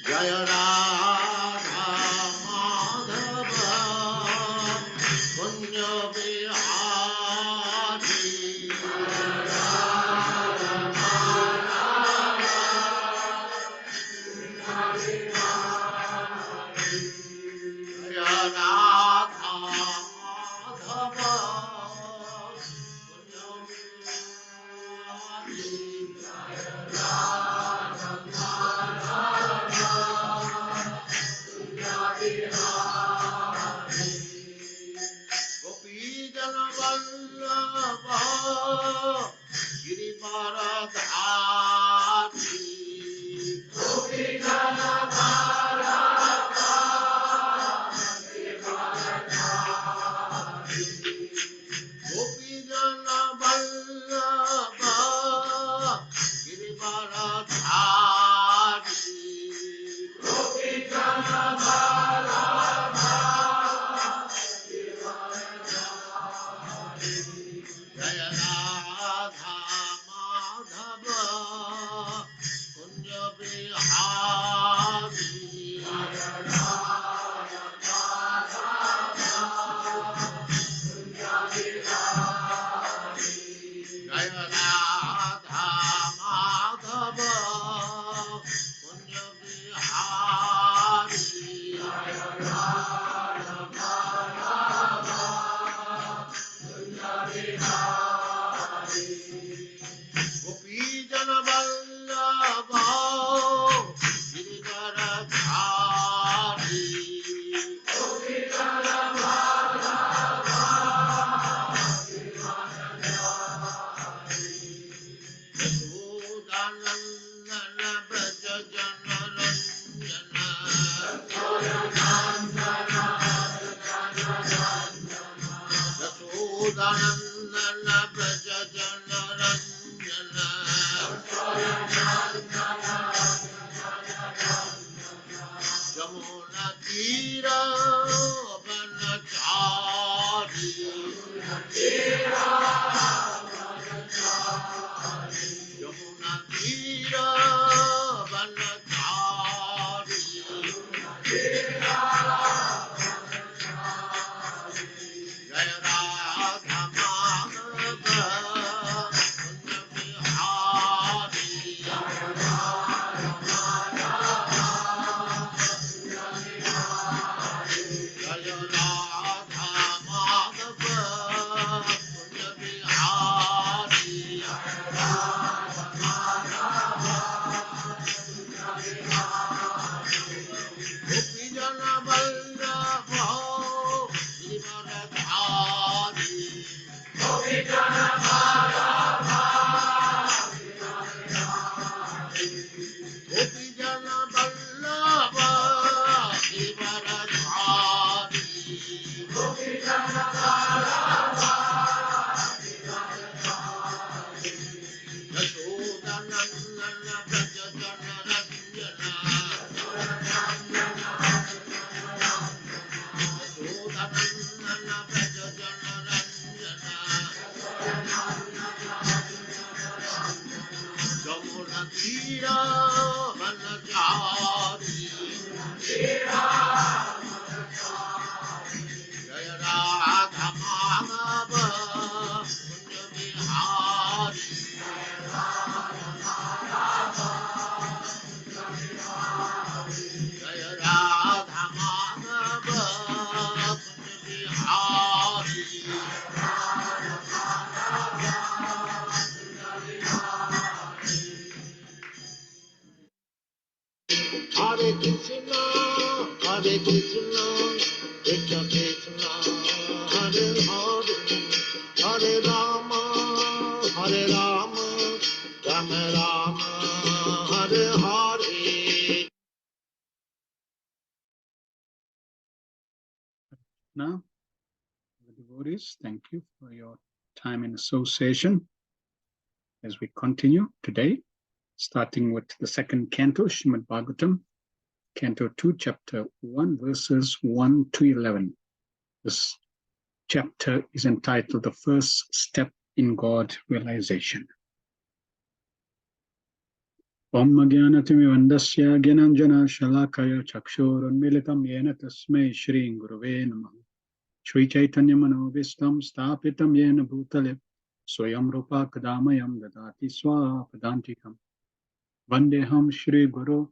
Jaya Radha Madhava Punya Vihari Jaya Radha Madhava Punya Gopijana Vallabha Girivaradhari Gopijana Vallabha Gopijana Vallabha Girivaradhari Gopijana Vallabha Jaya Radha Madhava Kunja Vihari Jaya Radha Madhava Kunja Vihari Jaya Radha Madhava Kunja Vihari Jaya Radha Madhava Kunja Vihari Gopijana Vallabha Girivaradhari Gopijana Vallabha Girivaradhari Yashodanandana Braja Jana Ranjana Yashodanandana Braja Jana Yashodanandana Braja Jana Ranjana Jamuna Tira Vanachari Jamuna Tira Vanachari Jaya Radha Madhava Kunja Vihari Jaya Radha Madhava Jaya Radha Madhava Kunja Vihari Jaya Radha Madhava Kunja Vihari Gopijana Vallabha Girivaradhari Gopijana Vallabha Gopijana Vallabha Girivaradhari Gopijana Vallabha Yashodanandana Braja Jana Ranjana Yashodanandana Braja Jana Ranjana Jamuna Tira Vanachari Jaya Radha Madhava Kunja Vihari Jaya Radha Madhava Kunja Vihari Hare Krishna Krishna Krishna Hare Hare Hare Rama Rama Rama Hare Hare. Now, the devotees, thank you for your time in association as we continue today, starting with the second canto, Srimad Bhagavatam, Canto 2, Chapter 1, verses 1 to 11. This chapter is entitled The First Step in God Realization. Om Jnanatimirandasya Gyananjana Shalakaya Chakshurunmilitam Yena Tasmai Shri Gurave Namaha. Shri Chaitanya Manovistam Stapitam Yena Bhutale Swayam Rupa Kadamayam Dadati Swapadantikam Vandeham Shri Guru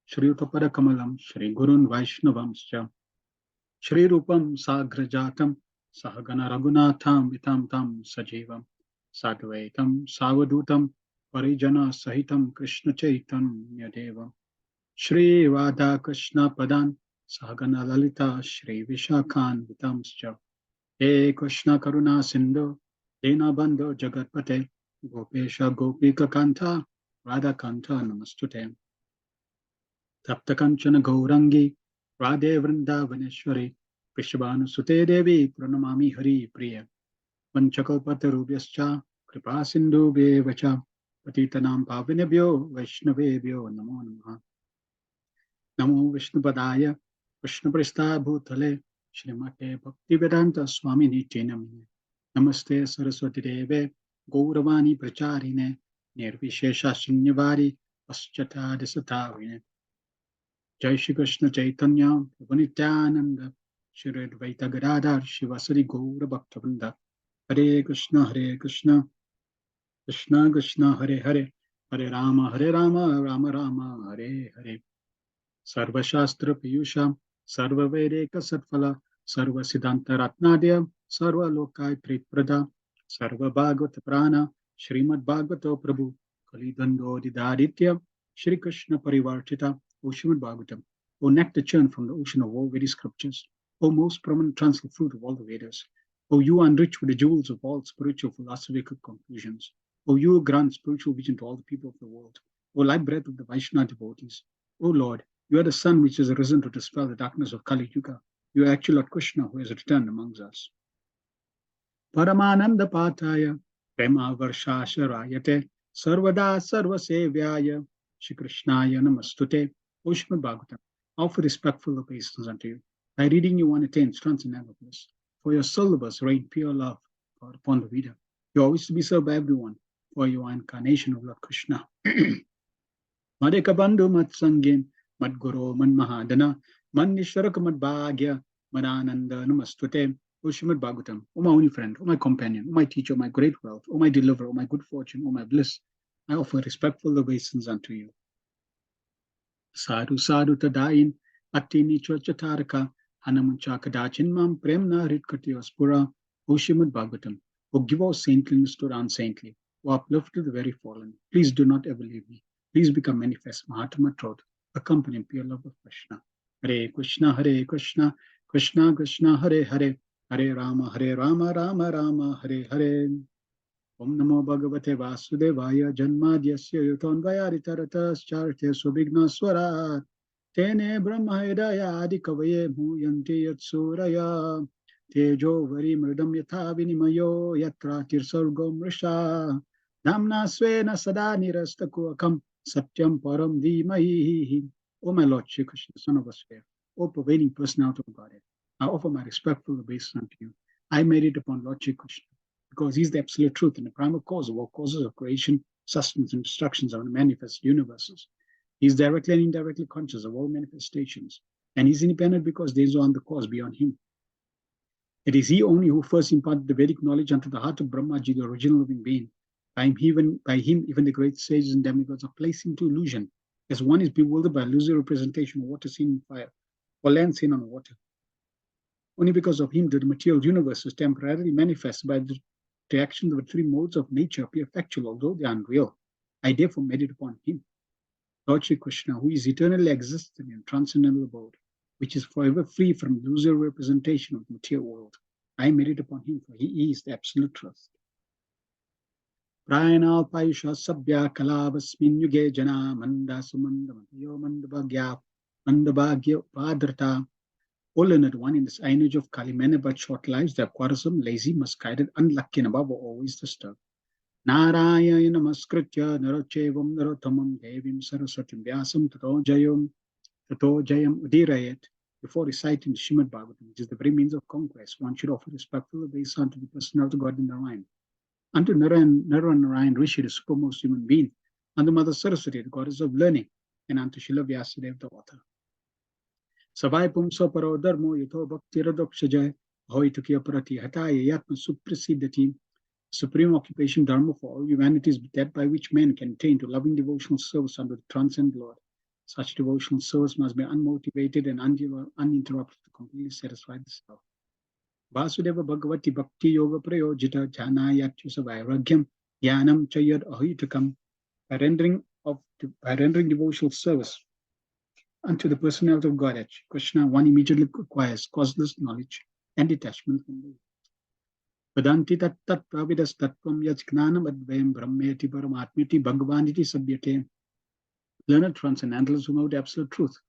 Shri Utapada Kamalam Shri Gurun Vaishnavamscha Shri Rupam Sagrajatam Sahagana Raghunatham Vitam Tam Sajivam Sadvaitam Savadutam Parijana Sahitam Krishna Chaitanya Devam Shri Radha Krishna Padan Sahagana Lalita Shri Vishakhan Vitamscha He Krishna Karuna Sindhu Dina Bandhu Jagatpate Gopesha Gopika Kanta Radha Kanta Namastute Tapta Kanchana Gaurangi Radhe Vrindavaneshwari Prishabhanu Sute Devi Pranamami Hari Priya Vanchakalpata Rubhyascha Kripa Sindhu Bevacha Patitanam Pavinebhyo Vaishnavebhyo Namo Namaha Namo Vishnupadaya Krishnaprastha Bhutale Srimate Bhaktivedanta Swami Nitya Namine Namaste Saraswati Deve Gauravani Pracharine Nirvishesha Shinyavari Paschata Disatavine Jai Shri Krishna Chaitanya Prabhu Nityananda Shri Advaita Gadadhar Shivasari Gaura Bhaktavrinda Hare Krishna Krishna Krishna Hare Hare Hare Rama Rama Rama Hare Hare Sarva Shastra Piyusham Sarva Vedeka Satphala Sarva Siddhanta Ratnadya Sarva Lokai Triprada Sarva Bhagavata Prana Srimad Bhagavato Prabhu Kalidando Didaditya Shri Krishna Parivartita O Srimad Bhagavatam O nectar churned from the ocean of all Vedic scriptures O most prominent transcendental fruit of all the Vedas O you enriched with the jewels of all spiritual philosophical conclusions O you grant spiritual vision to all the people of the world O light breath of the Vaishnava devotees O Lord, you are the sun which has arisen to dispel the darkness of Kali Yuga. You are actual Lord Krishna who has returned amongst us. Paramananda Pataya, Prema Varshasharayate, Sarvada Sarvasevyaya, Shri Krishnaya Namastute, O Srimad Bhagavatam. Offer respectful obeisance unto you. By reading you one attains transcendental bliss. For your syllabus reign pure love God upon the reader. You always to be served by everyone, for you are incarnation of Lord Krishna. Madeka Bandhu Mat Sangin, Mad Guru, Man Mahadana, Man Nishwarak Mad Bhagya, Madananda Namastute, O Srimad Bhagavatam, O my only friend, O my companion, O my teacher, O my great wealth, O my deliverer, O my good fortune, O my bliss, I offer respectful obeisance unto you. Sadhu Sadhu Tadayin, Atti Nicho Chataraka, Hanamuncha Kadachin Mam Premna Ritkatyospura, O Srimad Bhagavatam, O give our saintliness to the unsaintly, O uplift to the very fallen. Please do not ever leave me. Please become manifest Mahatma truth, accompanying pure love of Krishna. Hare Krishna, Krishna Krishna, Hare Hare, Hare Rama, Rama Rama, Hare Hare. Om Namo Bhagavate Vasudevaya Janmadhyasya Yutonvayaritarataschartya Subhigna Swarat Tene Brahma Hidaya Adikavaye Muyanti Yatsuraya Tejo Vari Mridam Yatha Vinimayo Yatra Tirsargo Mrisha Namna Svena Sada Nirastakuakam Satyam Param Dhimahi. O my Lord Shri Krishna, Son of Vasudeva, O pervading personality of Godhead, I offer my respectful obeisance unto you. I meditate upon Lord Shri Krishna, because he's the absolute truth and the primal cause of all causes of creation, sustenance, and destructions of the manifest universes. He's directly and indirectly conscious of all manifestations, and he's independent because there is no other cause beyond him. It is he only who first imparted the Vedic knowledge unto the heart of Brahmaji, the original living being. By him, even the great sages and demigods are placed into illusion, as one is bewildered by illusory representation of water seen in fire, or land seen on water. Only because of him did the material universe is temporarily manifested by the reaction of the three modes of nature appear factual, although they are unreal. I therefore meditate upon him, Lord Shri Krishna, who is eternally existent in transcendental abode, which is forever free from illusory representation of the material world. I meditate upon him, for he is the absolute truth. Prayana Payusha Sabya Kalavasmin Yuge Jana Manda Sumanda Matayo Mandabhagya Padrata. All learned one in this age of Kali, many but short lives, they are quarrelsome, lazy, misguided, unlucky, and above all always disturbed. Narayana Namaskritya Narochevam Narottamam Devim Saraswatim Vyasam Tato Jayam Udirayat. Before reciting the Srimad Bhagavatam, which is the very means of conquest, one should offer respectful obeisance to the personality of God in Narayan. Unto Narayan Rishi, the supermost human being, unto Mother Saraswati, the goddess of learning, and unto Srila Vyasadeva, the author. Savai pumso paro dharmo yatho bhakti radokshajay hoituki aparati hataya yatma suprasidati. Supreme occupation dharma for all humanity is that by which man can attain to loving devotional service under the transcendent Lord. Such devotional service must be unmotivated and uninterrupted to completely satisfy the self. Vasudeva Bhagavati Bhakti Yoga Prayojita Janayatya Vairagyam Jnanam Chayad Ahitakam. By rendering devotional service unto the personality of God, Krishna, one immediately acquires causeless knowledge and detachment from the Vedanti tat tat pravidas tattvam yaj gnanam advayam brahmeti paramatmiti bhagavaniti sabyate. Learned transcendentalists who know the absolute truth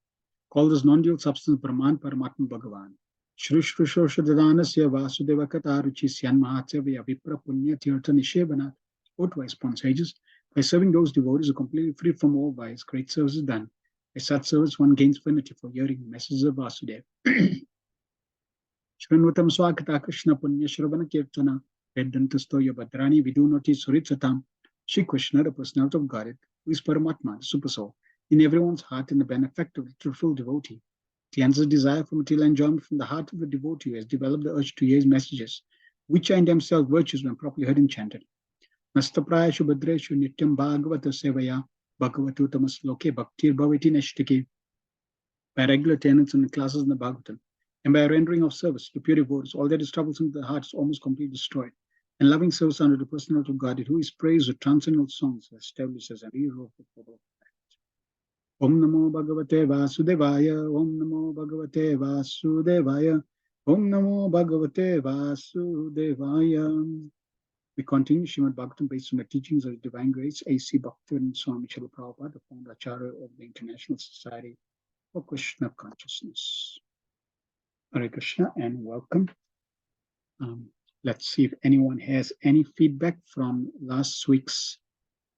call this non-dual substance Brahman Paramatma Bhagavan. Shri Shri Shoshadadanasya Vasudeva Kataruchi Syan Mahatsevya Vipra Punya Tirtha Nishebana. Otherwise, upon sages, by serving those devotees who are completely free from all vice, great service is done. By such service, one gains affinity for hearing the messages of Vasudeva. Shranvatam Swakata Krishna Punya Shravana Kirtana Vedantastoya Bhadrani Vidunoti Suritsatam. Shri Krishna, the personality of Godhead, who is Paramatma, the super soul, in everyone's heart and the benefactor of the truthful devotee, cleanses desire for material enjoyment from the heart of the devotee who has developed the urge to hear his messages, which are in themselves virtues when properly heard and chanted. Nastaprayashu Bhadreshu Nityam Bhagavata Sevaya Bhagavatu Tamasloke Bhaktir Bhavati Neshtike. By regular tenets and classes in the Bhagavatam, and by rendering of service to pure devotees, all that is troublesome to the heart is almost completely destroyed. And loving service under the personality of God, who is praised with transcendental songs, establishes an hero for the Om Namo Bhagavate Vasudevaya, Om Namo Bhagavate Vasudevaya, Om Namo Bhagavate Vasudevaya. We continue Srimad Bhagavatam based on the teachings of the Divine Grace, A.C. Bhaktivedanta Swami Srila Prabhupada, the founder Acharya of the International Society for Krishna Consciousness. Hare Krishna and welcome. Let's see if anyone has any feedback from last week's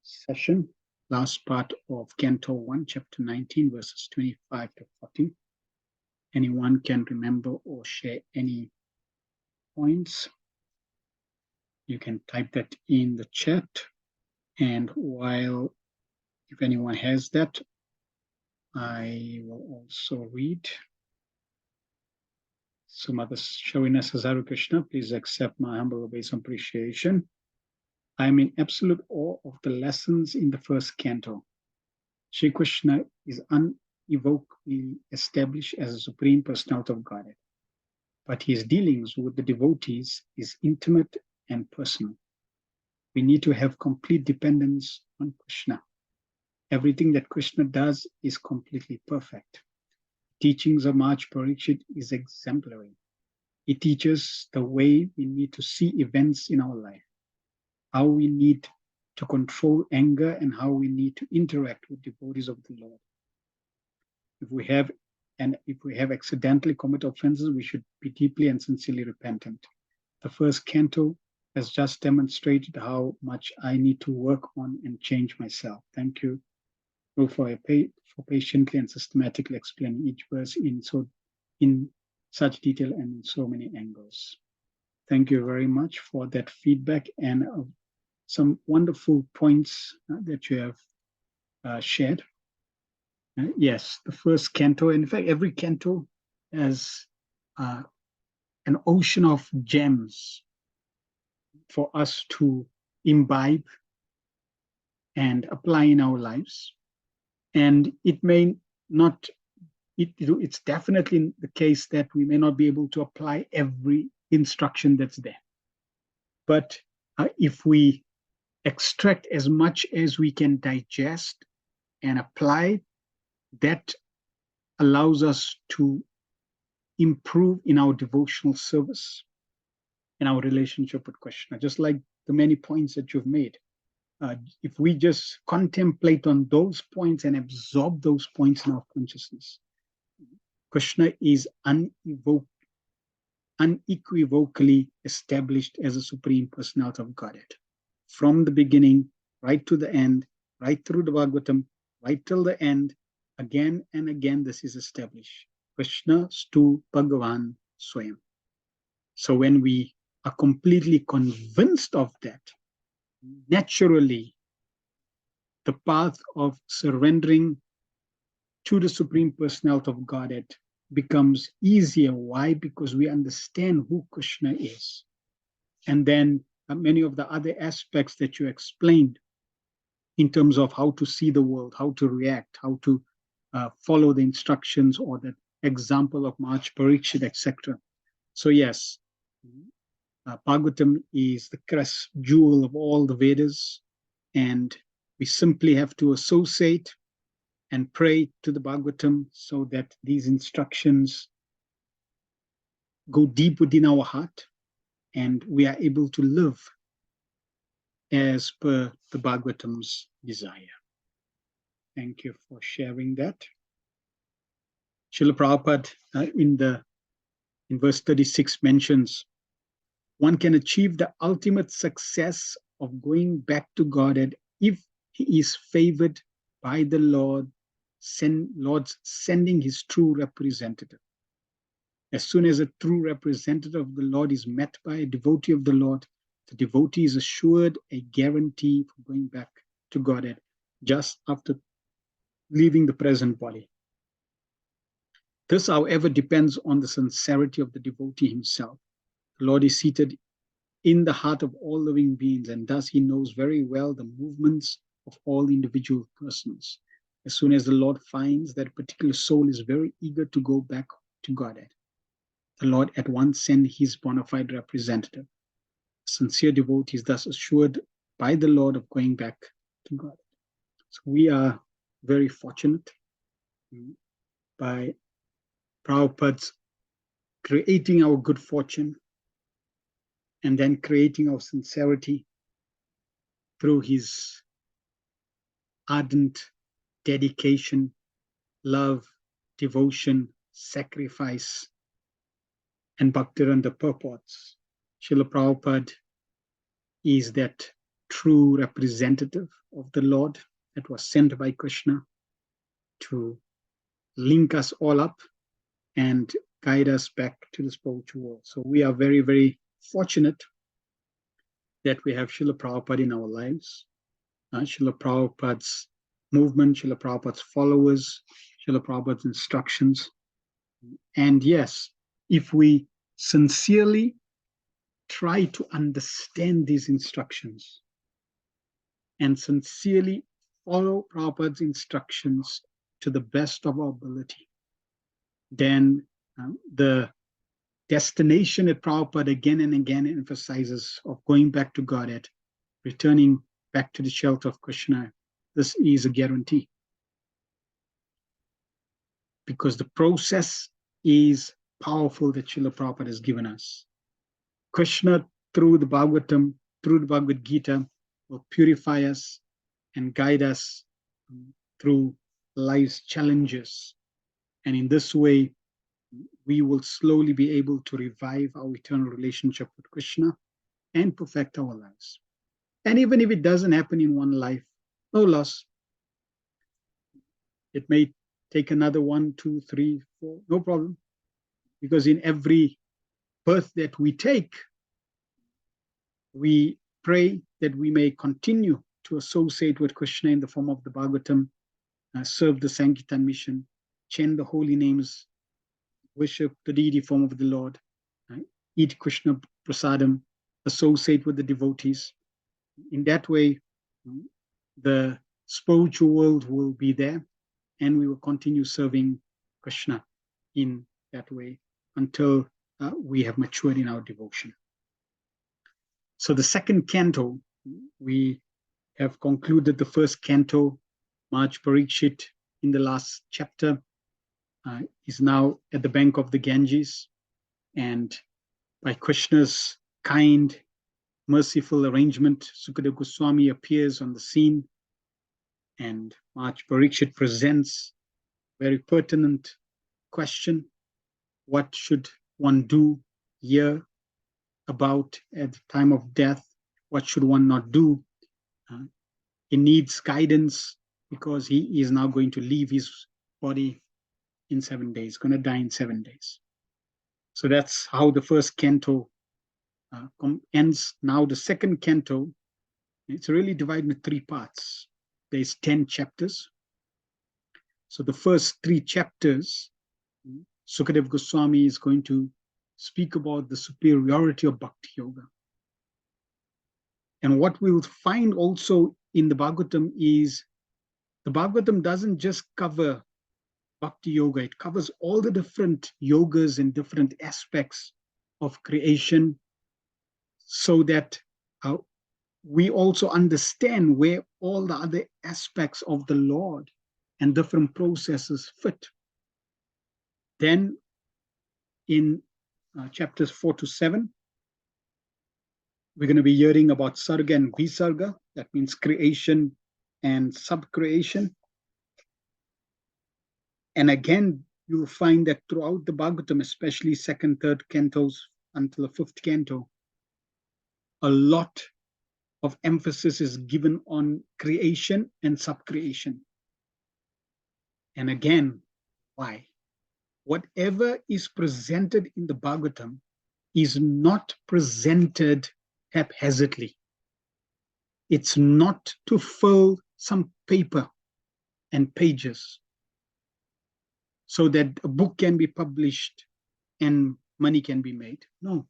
session, last part of Canto 1, Chapter 19, verses 25 to 40. Anyone can remember or share any points? You can type that in the chat. And while, if anyone has that, I will also read. So Mother Shavina says, Hare Krishna, please accept my humble obeisance and appreciation. I am in absolute awe of the lessons in the first canto. Sri Krishna is unequivocally established as a supreme personality of Godhead, but his dealings with the devotees is intimate and personal. We need to have complete dependence on Krishna. Everything that Krishna does is completely perfect. Teachings of Maharaj Parikshit is exemplary. It teaches the way we need to see events in our life, how we need to control anger, and how we need to interact with devotees of the Lord. If we have accidentally committed offenses, we should be deeply and sincerely repentant. The first canto has just demonstrated how much I need to work on and change myself. Thank you for patiently and systematically explaining each verse in such detail and in so many angles. Thank you very much for that feedback and some wonderful points that you have shared. Yes, the first canto, in fact, every canto has an ocean of gems for us to imbibe and apply in our lives. And it may not, it's definitely the case that we may not be able to apply every instruction that's there. But if we extract as much as we can digest and apply, that allows us to improve in our devotional service, in our relationship with Krishna, just like the many points that you've made. If we just contemplate on those points and absorb those points in our consciousness, Krishna is unequivocally established as a supreme personality of Godhead. From the beginning, right to the end, right through the Bhagavatam, right till the end, again and again this is established. Krishna stu Bhagavan Swayam. So when we are completely convinced of that, naturally, the path of surrendering to the Supreme Personality of Godhead becomes easier. Why? Because we understand who Krishna is. And then many of the other aspects that you explained in terms of how to see the world, how to react, how to follow the instructions or the example of Maharaj Parikshit, etc. So yes, Bhagavatam is the crest jewel of all the Vedas, and we simply have to associate and pray to the Bhagavatam so that these instructions go deep within our heart and we are able to live as per the Bhagavatam's desire. Thank you for sharing that. Srila Prabhupada in verse 36 mentions, one can achieve the ultimate success of going back to Godhead if he is favored by the Lord's sending his true representative. As soon as a true representative of the Lord is met by a devotee of the Lord, the devotee is assured a guarantee for going back to Godhead just after leaving the present body. This, however, depends on the sincerity of the devotee himself. The Lord is seated in the heart of all living beings, and thus he knows very well the movements of all individual persons. As soon as the Lord finds that a particular soul is very eager to go back to Godhead, the Lord at once sends his bona fide representative. Sincere devotee is thus assured by the Lord of going back to God. So we are very fortunate by Prabhupada's creating our good fortune and then creating our sincerity through his ardent dedication, love, devotion, sacrifice, and Bhaktiranga purports. Srila Prabhupada is that true representative of the Lord that was sent by Krishna to link us all up and guide us back to the spiritual world. So we are very, very fortunate that we have Srila Prabhupada in our lives. Srila Prabhupada's movement, Srila Prabhupada's followers, Srila Prabhupada's instructions. And yes, if we sincerely try to understand these instructions and sincerely follow Prabhupada's instructions to the best of our ability, then the destination that Prabhupada again and again emphasizes of going back to Godhead, returning back to the shelter of Krishna, this is a guarantee. Because the process is powerful that Srila Prabhupada has given us. Krishna, through the Bhagavatam, through the Bhagavad Gita, will purify us and guide us through life's challenges. And in this way, we will slowly be able to revive our eternal relationship with Krishna and perfect our lives. And even if it doesn't happen in one life, no loss. It may take another 1, 2, 3, 4, no problem. Because in every birth that we take, we pray that we may continue to associate with Krishna in the form of the Bhagavatam, serve the Sankirtan mission, chant the holy names, worship the deity form of the Lord, eat Krishna prasadam, associate with the devotees. In that way, the spiritual world will be there, and we will continue serving Krishna in that way until we have matured in our devotion. So the second canto, we have concluded the first canto. Maharaj Parikshit in the last chapter is now at the bank of the Ganges, and by Krishna's kind, merciful arrangement, Sukadeva Goswami appears on the scene, and Maharaj Parikshit presents a very pertinent question: what should one do here about at the time of death? What should one not do? He needs guidance because he is now going to leave his body in 7 days, going to die in 7 days. So that's how the first canto ends. Now the second canto, it's really divided into 3 parts. there's 10 chapters. So the first 3 chapters, Sukadev Goswami is going to speak about the superiority of Bhakti Yoga. And what we will find also in the Bhagavatam is the Bhagavatam doesn't just cover Bhakti Yoga, it covers all the different yogas and different aspects of creation, so that we also understand where all the other aspects of the Lord and different processes fit. Then in chapters 4 to 7, we're going to be hearing about Sarga and Visarga, that means creation and sub-creation. And again, you'll find that throughout the Bhagavatam, especially 2nd, 3rd cantos until the 5th canto, a lot of emphasis is given on creation and sub-creation. And again, why? Whatever is presented in the Bhagavatam is not presented haphazardly. It's not to fill some paper and pages so that a book can be published and money can be made. No.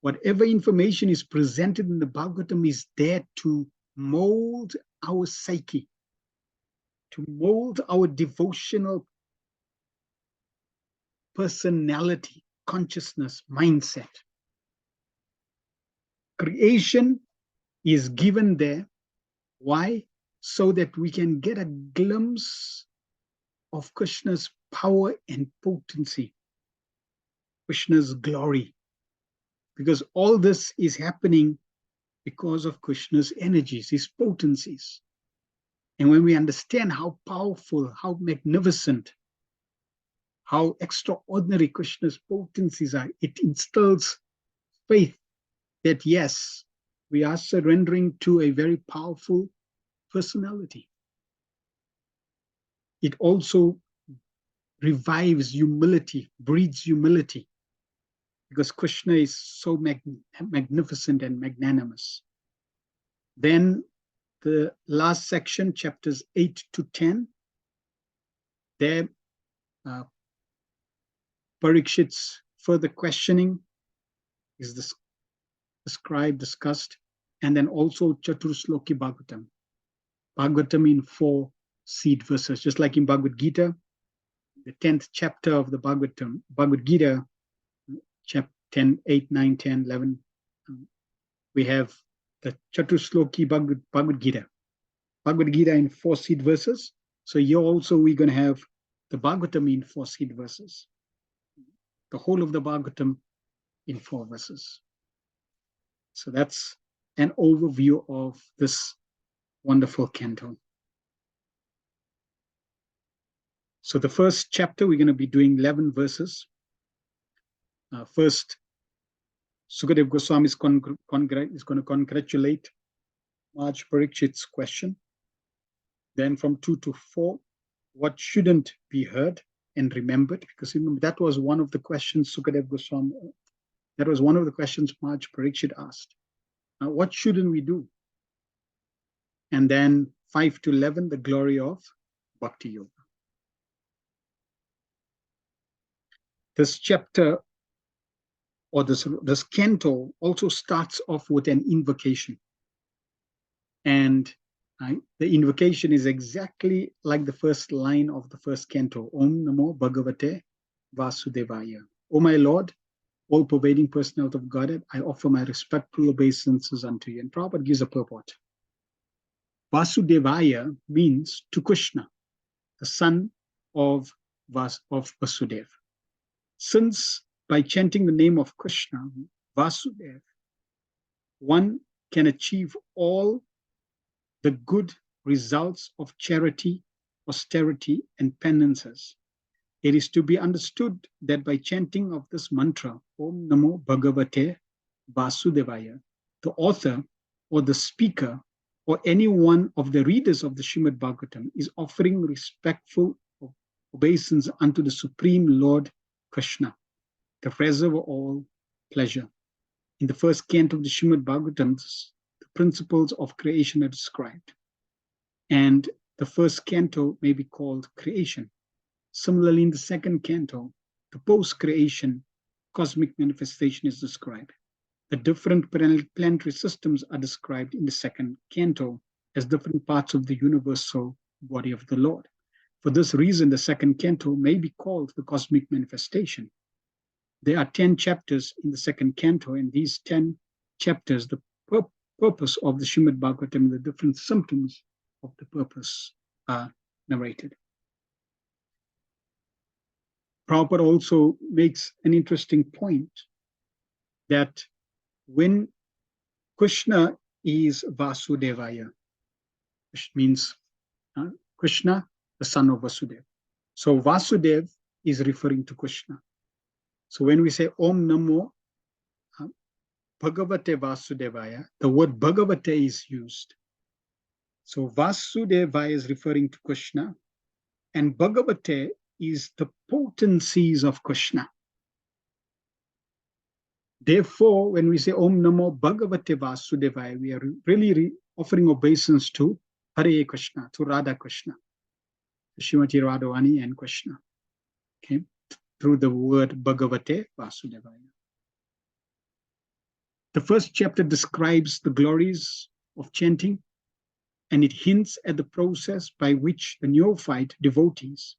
Whatever information is presented in the Bhagavatam is there to mold our psyche, to mold our devotional personality, consciousness, mindset. Creation is given there. Why? So that we can get a glimpse of Krishna's power and potency, Krishna's glory. Because all this is happening because of Krishna's energies, his potencies. And when we understand how powerful, how magnificent, how extraordinary Krishna's potencies are, it instills faith that yes, we are surrendering to a very powerful personality. It also revives humility, breeds humility, because Krishna is so magnificent and magnanimous. Then the last section, chapters 8 to 10, there Parikshit's further questioning is described, discussed, and then also Chaturshloki Bhagavatam. Bhagavatam in 4 seed verses, just like in Bhagavad Gita, the 10th chapter of the Bhagavad Gita, chapter 10, 8, 9, 10, 11, we have the Chaturshloki Bhagavad Gita. Bhagavad Gita in 4 seed verses. So here also we're going to have the Bhagavatam in 4 seed verses. The whole of the Bhagavatam in 4 verses. So that's an overview of this wonderful canto. So the first chapter, we're going to be doing 11 verses. First, Sukadev Goswami is going to congratulate Raj Parikshit's question. Then from 2 to 4, what shouldn't be heard and remembered? Because remember, that was one of the questions Sukadev Goswami, that was one of the questions Raj Parikshit asked. What shouldn't we do? And then 5 to 11, the glory of Bhakti Yoga. This chapter, or this canto, also starts off with an invocation. And the invocation is exactly like the first line of the first canto. Om Namo Bhagavate Vasudevaya. O my Lord, all-pervading personality of Godhead, I offer my respectful obeisances unto you. And Prabhupada gives a purport. Vasudevaya means to Krishna, the son of Vasudev. Since by chanting the name of Krishna, Vasudev, one can achieve all the good results of charity, austerity, and penances. It is to be understood that by chanting of this mantra, Om Namo Bhagavate Vasudevaya, the author or the speaker or any one of the readers of the Srimad Bhagavatam is offering respectful obeisance unto the Supreme Lord Krishna, the reservoir of all pleasure. In the first canto of the Srimad Bhagavatam, the principles of creation are described. And the first canto may be called creation. Similarly, in the second canto, the post-creation cosmic manifestation is described. The different planetary systems are described in the second canto as different parts of the universal body of the Lord. For this reason, the second canto may be called the cosmic manifestation. There are 10 chapters in the second canto, and these 10 chapters, the purpose of the Srimad Bhagavatam, the different symptoms of the purpose are narrated. Prabhupada also makes an interesting point that when Krishna is Vasudevaya, which means Krishna, the son of Vasudeva. So Vasudev is referring to Krishna. So when we say Om Namo Bhagavate Vasudevaya, the word Bhagavate is used. So Vasudevaya is referring to Krishna, and Bhagavate is the potencies of Krishna. Therefore, when we say Om Namo Bhagavate Vasudevaya, we are really offering obeisance to Hare Krishna, to Radha Krishna, to Srimati Radhavani and Krishna, okay, through the word Bhagavate Vasudevaya. The first chapter describes the glories of chanting, and it hints at the process by which the neophyte devotees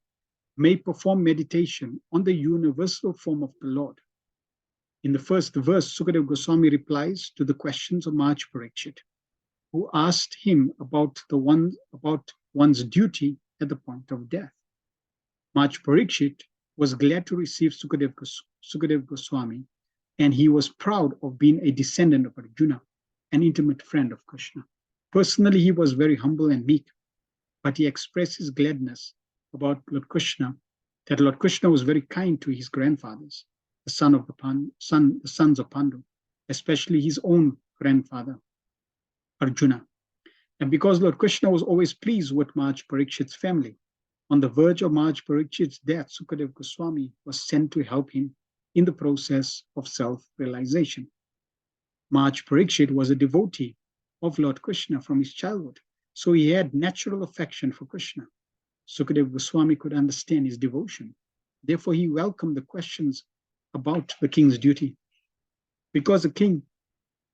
may perform meditation on the universal form of the Lord. In the first verse, Sukadeva Goswami replies to the questions of Maharaj Parikshit, who asked him about one's duty at the point of death. Maharaj Parikshit was glad to receive Sukadeva Goswami, and he was proud of being a descendant of Arjuna, an intimate friend of Krishna. Personally, he was very humble and meek, but he expressed his gladness about Lord Krishna, that Lord Krishna was very kind to his grandfathers, the sons of Pandu, especially his own grandfather, Arjuna. And because Lord Krishna was always pleased with Maharaj Parikshit's family, on the verge of Maharaj Parikshit's death, Sukadeva Goswami was sent to help him in the process of self-realization. Maharaj Parikshit was a devotee of Lord Krishna from his childhood, so he had natural affection for Krishna. Sukadeva Goswami could understand his devotion. Therefore, he welcomed the questions about the king's duty. Because the king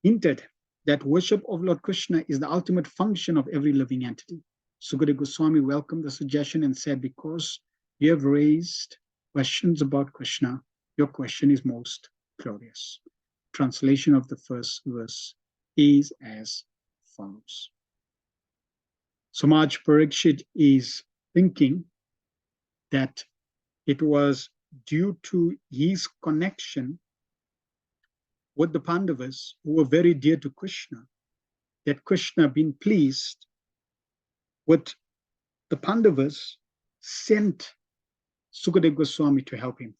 hinted that worship of Lord Krishna is the ultimate function of every living entity, Sukadeva Goswami welcomed the suggestion and said, because you have raised questions about Krishna, your question is most glorious. Translation of the first verse is as follows. So Maharaj Parikshit is thinking that it was due to his connection with the Pandavas, who were very dear to Krishna, that Krishna, being pleased with the Pandavas, sent Sukadeva Goswami to help him.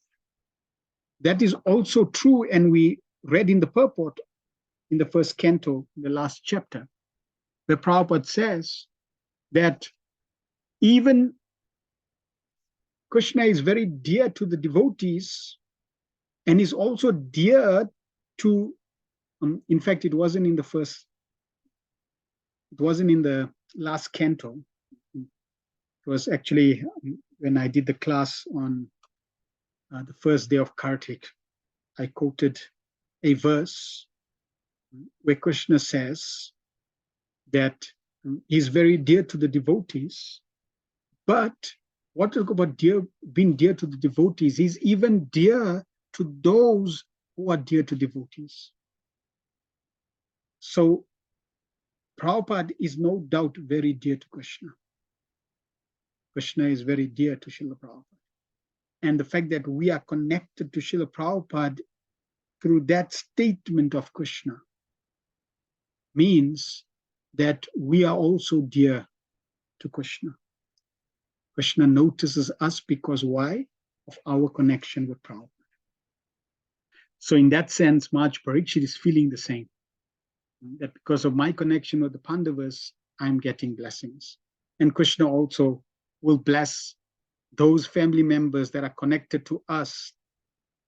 That is also true, and we read in the purport in the first canto, the last chapter, where Prabhupada says that even Krishna is very dear to the devotees and is also dear to, in fact, it wasn't in the last canto. It was actually when I did the class on the first day of Kartik, I quoted a verse where Krishna says that he's very dear to the devotees, but what is about being dear to the devotees? He's even dear to those who are dear to devotees. So Prabhupada is no doubt very dear to Krishna. Krishna is very dear to Srila Prabhupada. And the fact that we are connected to Srila Prabhupada through that statement of Krishna means that we are also dear to Krishna. Krishna notices us because why? Of our connection with Prabhupada. So in that sense, Maharaj Parikshit is feeling the same. That because of my connection with the Pandavas, I'm getting blessings. And Krishna also will bless those family members that are connected to us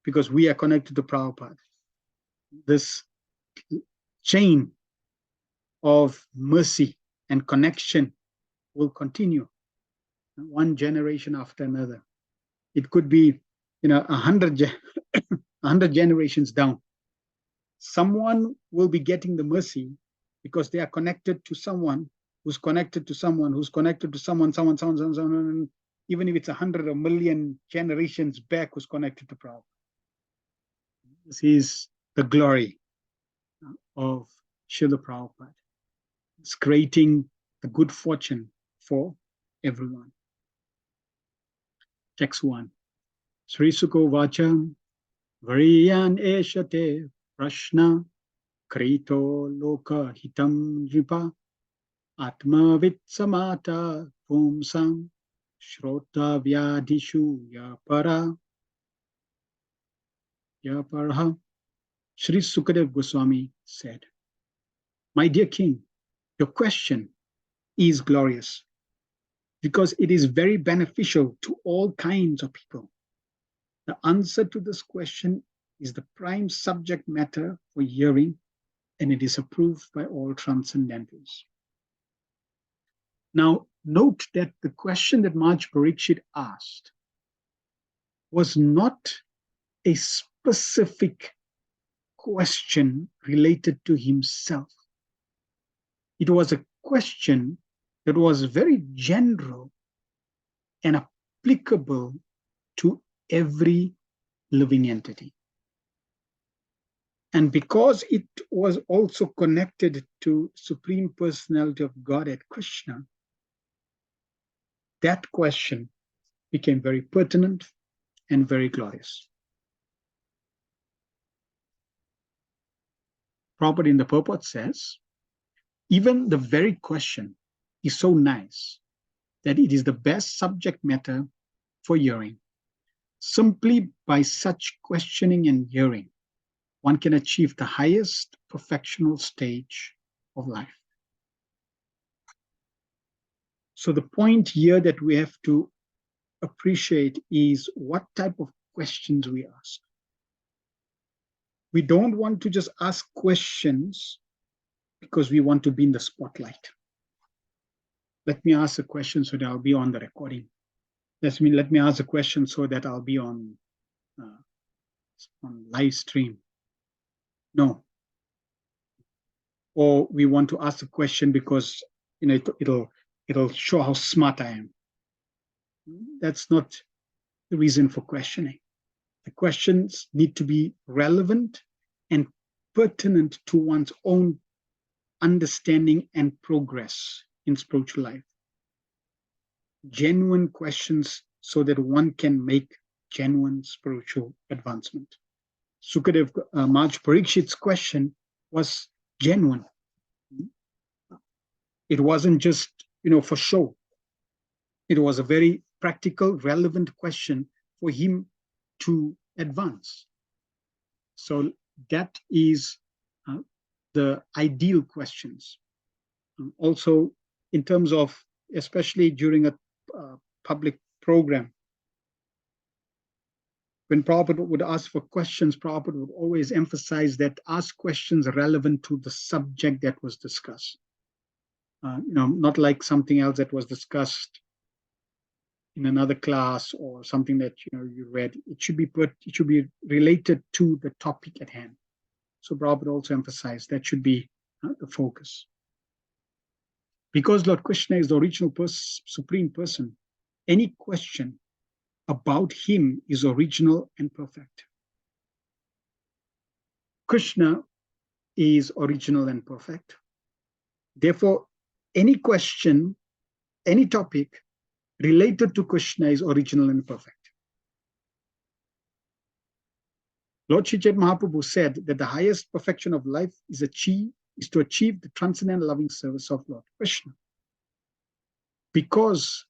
because we are connected to Prabhupada. This chain of mercy and connection will continue, one generation after another. It could be, 100 generations down. Someone will be getting the mercy because they are connected to someone who's connected to someone who's connected to someone, even if it's 100 or million generations back who's connected to Prabhupada. This is the glory of Srila Prabhupada. It's creating the good fortune for everyone. Text 1. Sri Sukho Vacham Variyan Eshate Prashna Krito Loka Hitam Ripa Atma Vitsamata Pumsam Shrota Vyadishu Yapara Yaparha. Sri Sukadev Goswami said, "My dear king, your question is glorious because it is very beneficial to all kinds of people. The answer to this question is the prime subject matter for hearing, and it is approved by all transcendentals." Now, note that the question that Maharaj Parikshit asked was not a specific question related to himself. It was a question that was very general and applicable to every living entity. And because it was also connected to Supreme Personality of Godhead, Krishna, that question became very pertinent and very glorious. Prabhupada in the purport says, even the very question is so nice that it is the best subject matter for hearing. Simply by such questioning and hearing, one can achieve the highest perfectional stage of life. So the point here that we have to appreciate is what type of questions we ask. We don't want to just ask questions because we want to be in the spotlight. Let me ask a question so that I'll be on the recording. Let me ask a question so that I'll be on live stream. No. Or we want to ask a question because it'll show how smart I am. That's not the reason for questioning. The questions need to be relevant and pertinent to one's own understanding and progress in spiritual life. Genuine questions so that one can make genuine spiritual advancement. Sukadev Maharaj Parikshit's question was genuine. It wasn't just for show. It was a very practical, relevant question for him to advance. So that is the ideal questions. Also, in terms of, especially during a public program, when Prabhupada would ask for questions, Prabhupada would always emphasize that ask questions relevant to the subject that was discussed. Not like something else that was discussed in another class or something that you read. It should be related to the topic at hand. So Prabhupada also emphasized that should be the focus. Because Lord Krishna is the original Supreme Person, any question about him is original and perfect. Krishna is original and perfect. Therefore, any question, any topic related to Krishna is original and perfect. Lord Sri Chaitanya Mahaprabhu said that the highest perfection of life is to achieve the transcendental loving service of Lord Krishna. Because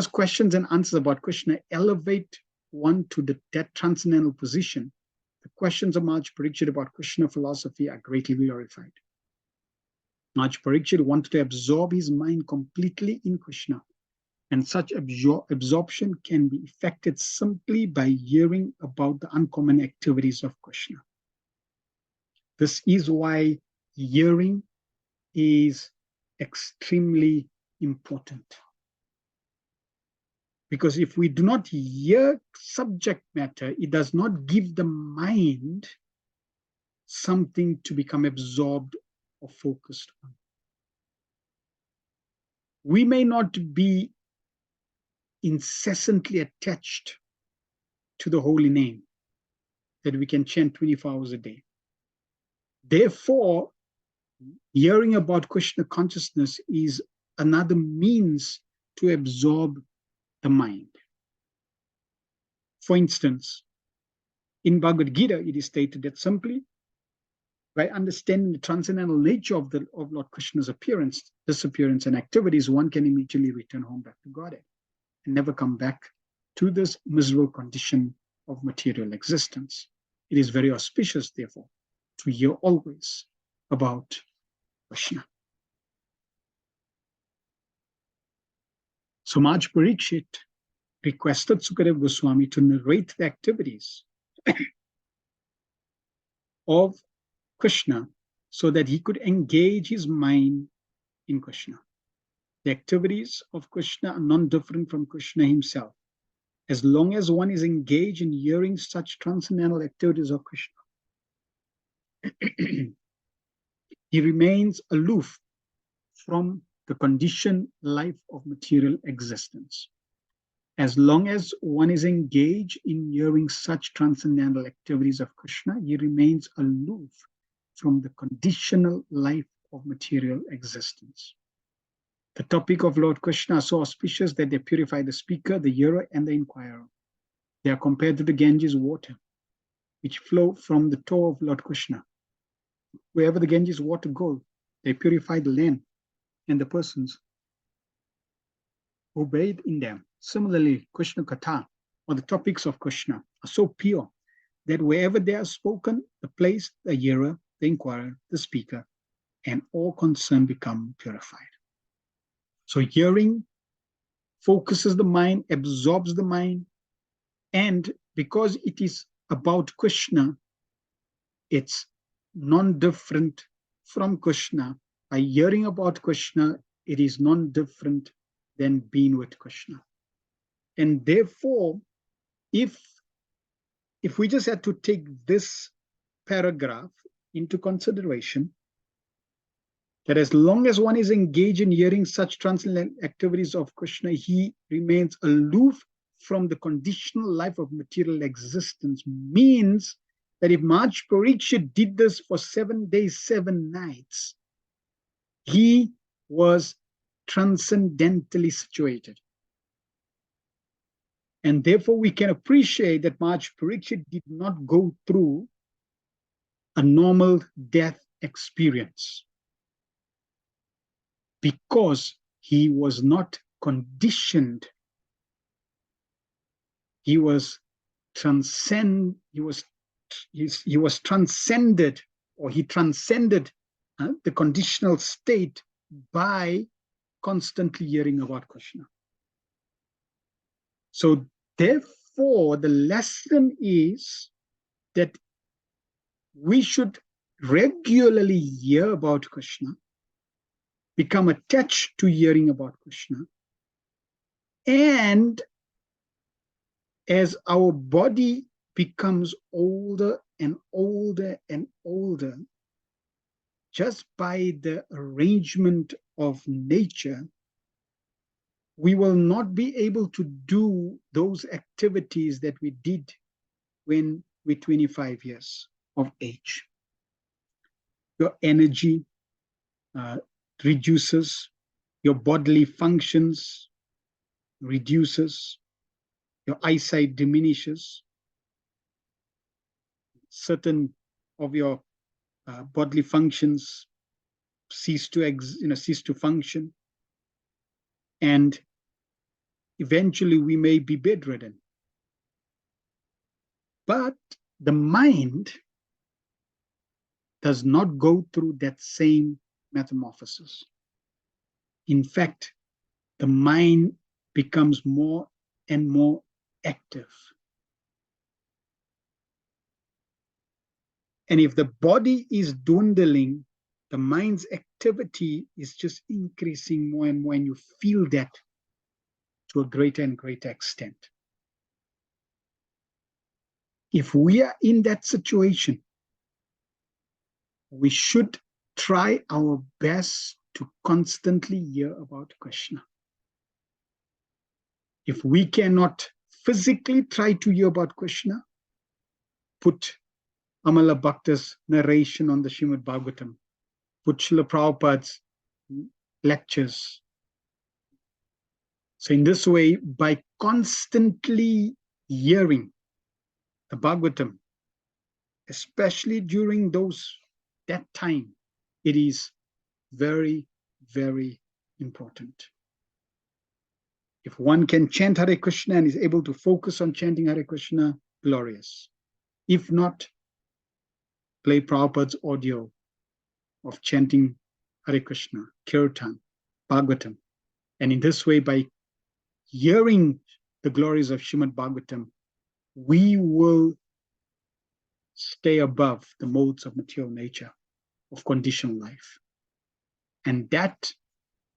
questions and answers about Krishna elevate one to that transcendental position, the questions of Maharaj Parikshit about Krishna philosophy are greatly glorified. Maharaj Parikshit wanted to absorb his mind completely in Krishna, and such absorption can be effected simply by hearing about the uncommon activities of Krishna. This is why hearing is extremely important. Because if we do not hear subject matter, it does not give the mind something to become absorbed or focused on. We may not be incessantly attached to the holy name that we can chant 24 hours a day. Therefore, hearing about Krishna consciousness is another means to absorb the mind. For instance, in Bhagavad Gita, it is stated that simply by understanding the transcendental nature of Lord Krishna's appearance, disappearance, and activities, one can immediately return home back to Godhead and never come back to this miserable condition of material existence. It is very auspicious, therefore, to hear always about Krishna. So Maharaj Parikshit requested Sukadev Goswami to narrate the activities of Krishna so that he could engage his mind in Krishna. The activities of Krishna are non-different from Krishna himself. As long as one is engaged in hearing such transcendental activities of Krishna, he remains aloof from the conditioned life of material existence. As long as one is engaged in hearing such transcendental activities of Krishna, he remains aloof from the conditional life of material existence. The topic of Lord Krishna are so auspicious that they purify the speaker, the hearer, and the inquirer. They are compared to the Ganges water, which flow from the toe of Lord Krishna. Wherever the Ganges water goes, they purify the land and the persons who bathe in them. Similarly, Krishna Katha, or the topics of Krishna, are so pure that wherever they are spoken, the place, the hearer, the inquirer, the speaker, and all concerned become purified. So hearing focuses the mind, absorbs the mind, and because it is about Krishna, it's non-different from Krishna. By hearing about Krishna, it is non-different than being with Krishna. And therefore, if we just had to take this paragraph into consideration, that as long as one is engaged in hearing such transcendental activities of Krishna, he remains aloof from the conditional life of material existence, means that if Maharaj Parikshit did this for 7 days, 7 nights, he was transcendentally situated. And therefore, we can appreciate that Maharaj Parikshit did not go through a normal death experience because he was not conditioned. He was transcended, or he transcended the conditional state by constantly hearing about Krishna. So therefore, the lesson is that we should regularly hear about Krishna, become attached to hearing about Krishna, and as our body becomes older and older and older, just by the arrangement of nature, we will not be able to do those activities that we did when we're 25 years of age. Your energy reduces, your bodily functions reduces, your eyesight diminishes, certain of your bodily functions cease to function, and eventually we may be bedridden. But the mind does not go through that same metamorphosis. In fact, the mind becomes more and more active. And if the body is dwindling, the mind's activity is just increasing more and more, and you feel that to a greater and greater extent. If we are in that situation, we should try our best to constantly hear about Krishna. If we cannot physically try to hear about Krishna, put Amala Bhakta's narration on the Srimad Bhagavatam, put Srila Prabhupada's lectures. So in this way, by constantly hearing the Bhagavatam, especially during that time, it is very, very important. If one can chant Hare Krishna and is able to focus on chanting Hare Krishna, glorious. If not, play Prabhupada's audio of chanting Hare Krishna, Kirtan, Bhagavatam. And in this way, by hearing the glories of Srimad Bhagavatam, we will stay above the modes of material nature, of conditional life. And that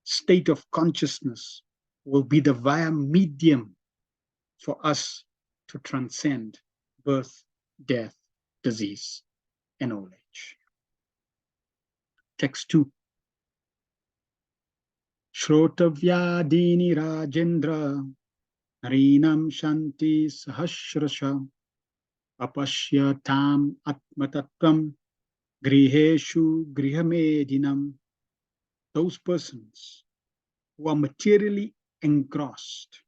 state of consciousness will be the via medium for us to transcend birth, death, disease, and old age. Text 2. Shrotavyadini Rajendra Harinam Shanti Sahasrasha Apashyatam Atmatatvam Griheshu Grihamedinam. Those persons who are materially engrossed,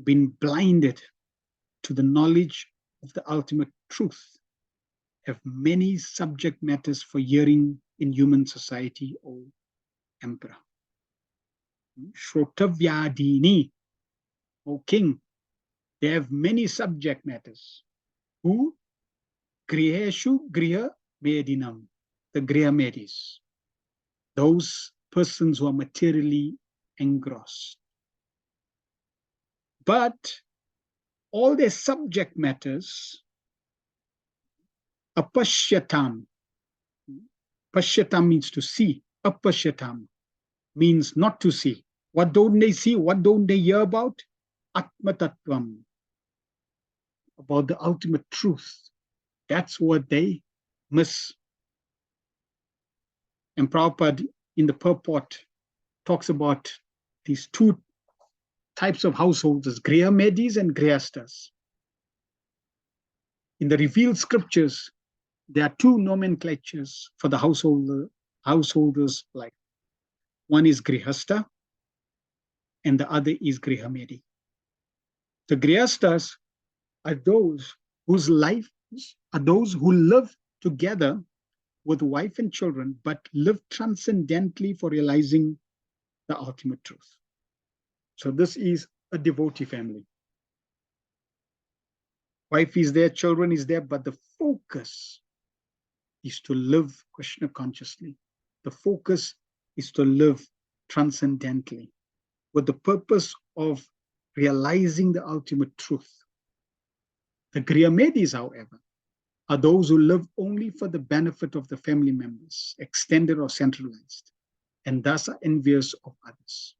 been blinded to the knowledge of the ultimate truth, have many subject matters for hearing in human society, O Emperor. Shrotavyadini, O King, they have many subject matters. Who? Griheshu Griha Medinam, the Griha Medis. Those persons who are materially engrossed. But all their subject matters, apashyatam. Pashyatam means to see. Apashyatam means not to see. What don't they see? What don't they hear about? Atmatattvam, about the ultimate truth. That's what they miss. And Prabhupada in the purport talks about these two types of householders, Griha Medis and Grihastas. In the revealed scriptures, there are two nomenclatures for the householders life. One is Grihasta and the other is Griha Medi. The Grihastas are those whose lives are those who live together with wife and children, but live transcendently for realizing the ultimate truth. So this is a devotee family. Wife is there, children is there, but the focus is to live Krishna consciously. The focus is to live transcendently with the purpose of realizing the ultimate truth. The Griha Medis, however, are those who live only for the benefit of the family members, extended or centralized, and thus are envious of others.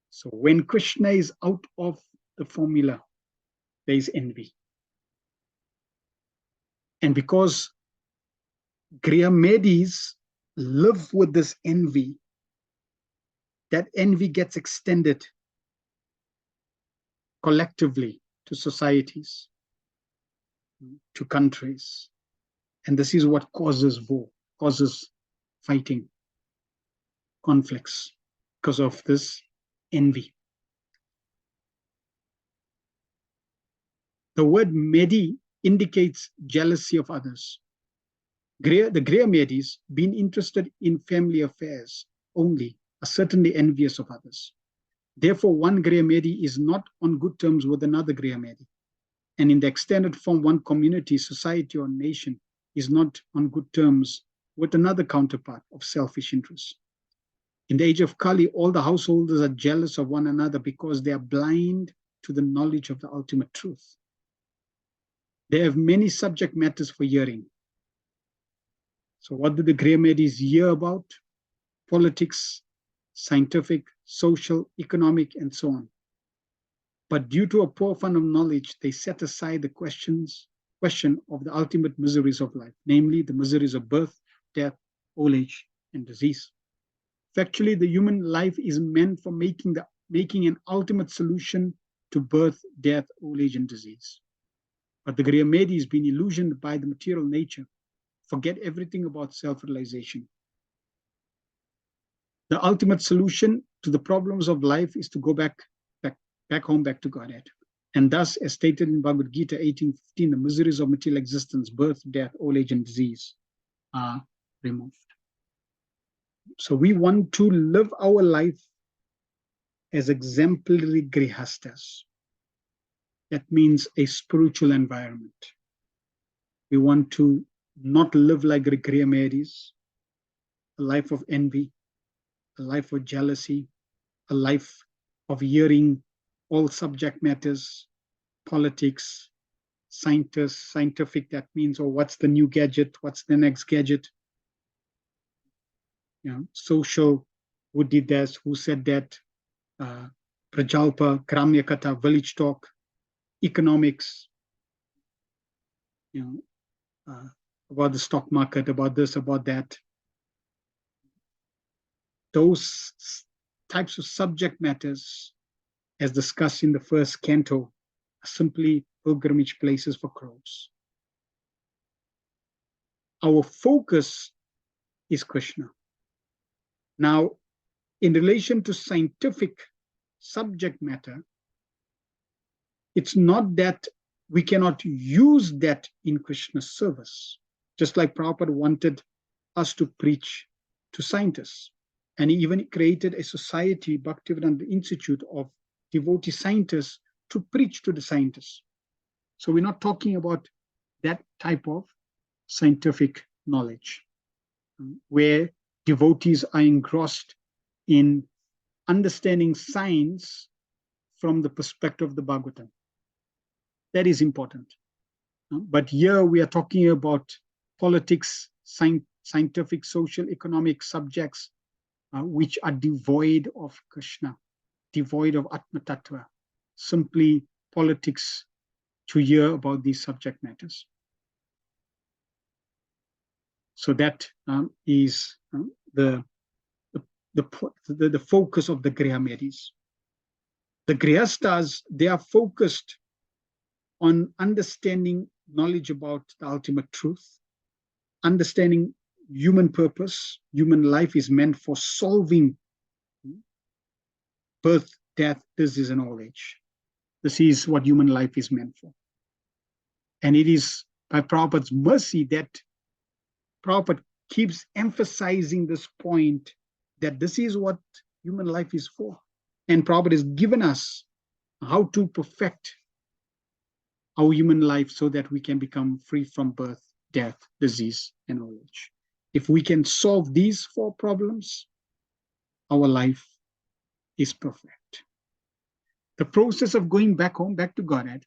So when Krishna is out of the formula, there is envy. And because Griha Medis live with this envy, that envy gets extended collectively to societies, to countries. And this is what causes war, causes fighting, conflicts, because of this envy. The word Medi indicates jealousy of others. The Griha Medis, being interested in family affairs only, are certainly envious of others. Therefore, one Griha Medi is not on good terms with another Griha Medi. And in the extended form, one community, society, or nation is not on good terms with another counterpart of selfish interest. In the age of Kali, all the householders are jealous of one another because they are blind to the knowledge of the ultimate truth. They have many subject matters for hearing. So what do the Griyamedis hear about? Politics, scientific, social, economic, and so on. But due to a poor fund of knowledge, they set aside the question of the ultimate miseries of life, namely the miseries of birth, death, old age, and disease. Factually, the human life is meant for making an ultimate solution to birth, death, old age, and disease. But the Griyamedi has been illusioned by the material nature, forget everything about self-realization. The ultimate solution to the problems of life is to go back home, back to Godhead. And thus, as stated in Bhagavad Gita 18:15, the miseries of material existence, birth, death, old age, and disease are removed. So we want to live our life as exemplary grihastas. That means a spiritual environment. We want to not live like the Griyamedis, a life of envy, a life of jealousy, a life of hearing all subject matters, politics, scientific, that means, or what's the new gadget, what's the next gadget, social, who did this, who said that, Prajalpa, Kramyakata, village talk, economics, about the stock market, about this, about that. Those types of subject matters, as discussed in the first canto, are simply pilgrimage places for crows. Our focus is Krishna. Now, in relation to scientific subject matter, it's not that we cannot use that in Krishna's service. Just like Prabhupada wanted us to preach to scientists. And he even created a society, Bhaktivedanta Institute, of devotee scientists to preach to the scientists. So we're not talking about that type of scientific knowledge, where devotees are engrossed in understanding science from the perspective of the Bhagavatam. That is important. But here we are talking about politics, scientific, social, economic subjects, which are devoid of Krishna, devoid of Atma Tattva, simply politics to hear about these subject matters. So that is the focus of the Griyamedis. The Grihastas, they are focused on understanding knowledge about the ultimate truth, understanding human purpose. Human life is meant for solving birth, death, disease, and old age. This is what human life is meant for. And it is by Prabhupada's mercy that Prabhupada keeps emphasizing this point, that this is what human life is for. And Prabhupada has given us how to perfect our human life so that we can become free from birth, death, disease, and old age. If we can solve these 4 problems, our life is perfect. The process of going back home, back to Godhead,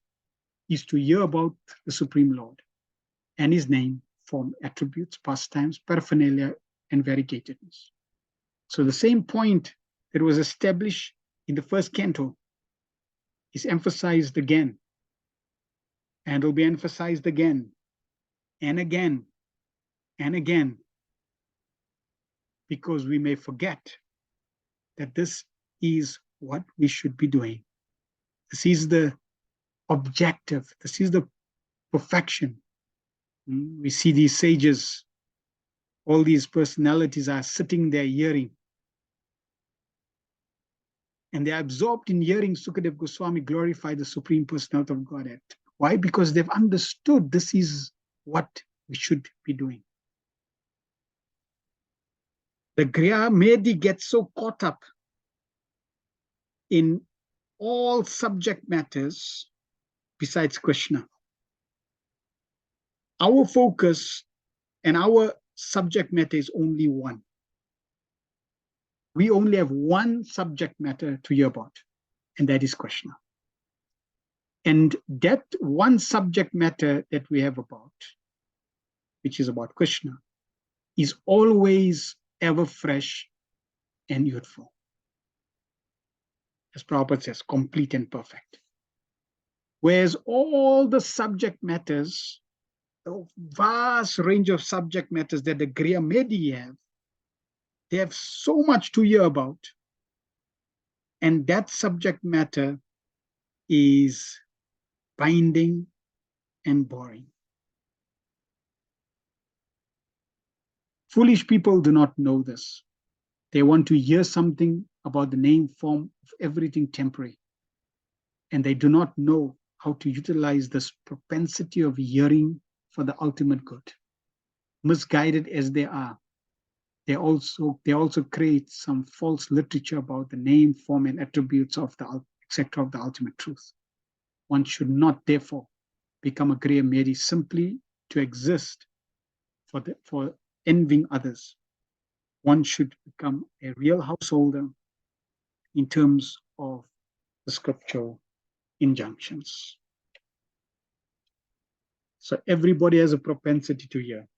is to hear about the Supreme Lord and his name, form, attributes, pastimes, paraphernalia, and variegatedness. So the same point that was established in the first canto is emphasized again, and will be emphasized again and again and again, because we may forget that this is what we should be doing. This is the objective. This is the perfection. We see these sages, all these personalities are sitting there hearing. And they are absorbed in hearing Sukadev Goswami glorify the Supreme Personality of Godhead. Why? Because they've understood this is what we should be doing. The Griyamedi gets so caught up in all subject matters besides Krishna. Our focus and our subject matter is only one. We only have one subject matter to hear about, and that is Krishna. And that one subject matter that we have about, which is about Krishna, is always ever fresh and youthful. As Prabhupada says, complete and perfect. Whereas all the subject matters, the vast range of subject matters that the Griya Medi have, they have so much to hear about. And that subject matter is binding and boring. Foolish people do not know this. They want to hear something about the name, form of everything temporary. And they do not know how to utilize this propensity of hearing for the ultimate good. Misguided as they are, they also create some false literature about the name, form, and attributes of the etc. of the ultimate truth. One should not, therefore, become a Griya Medi simply to exist for envying others. One should become a real householder in terms of the scriptural injunctions. So everybody has a propensity to hear.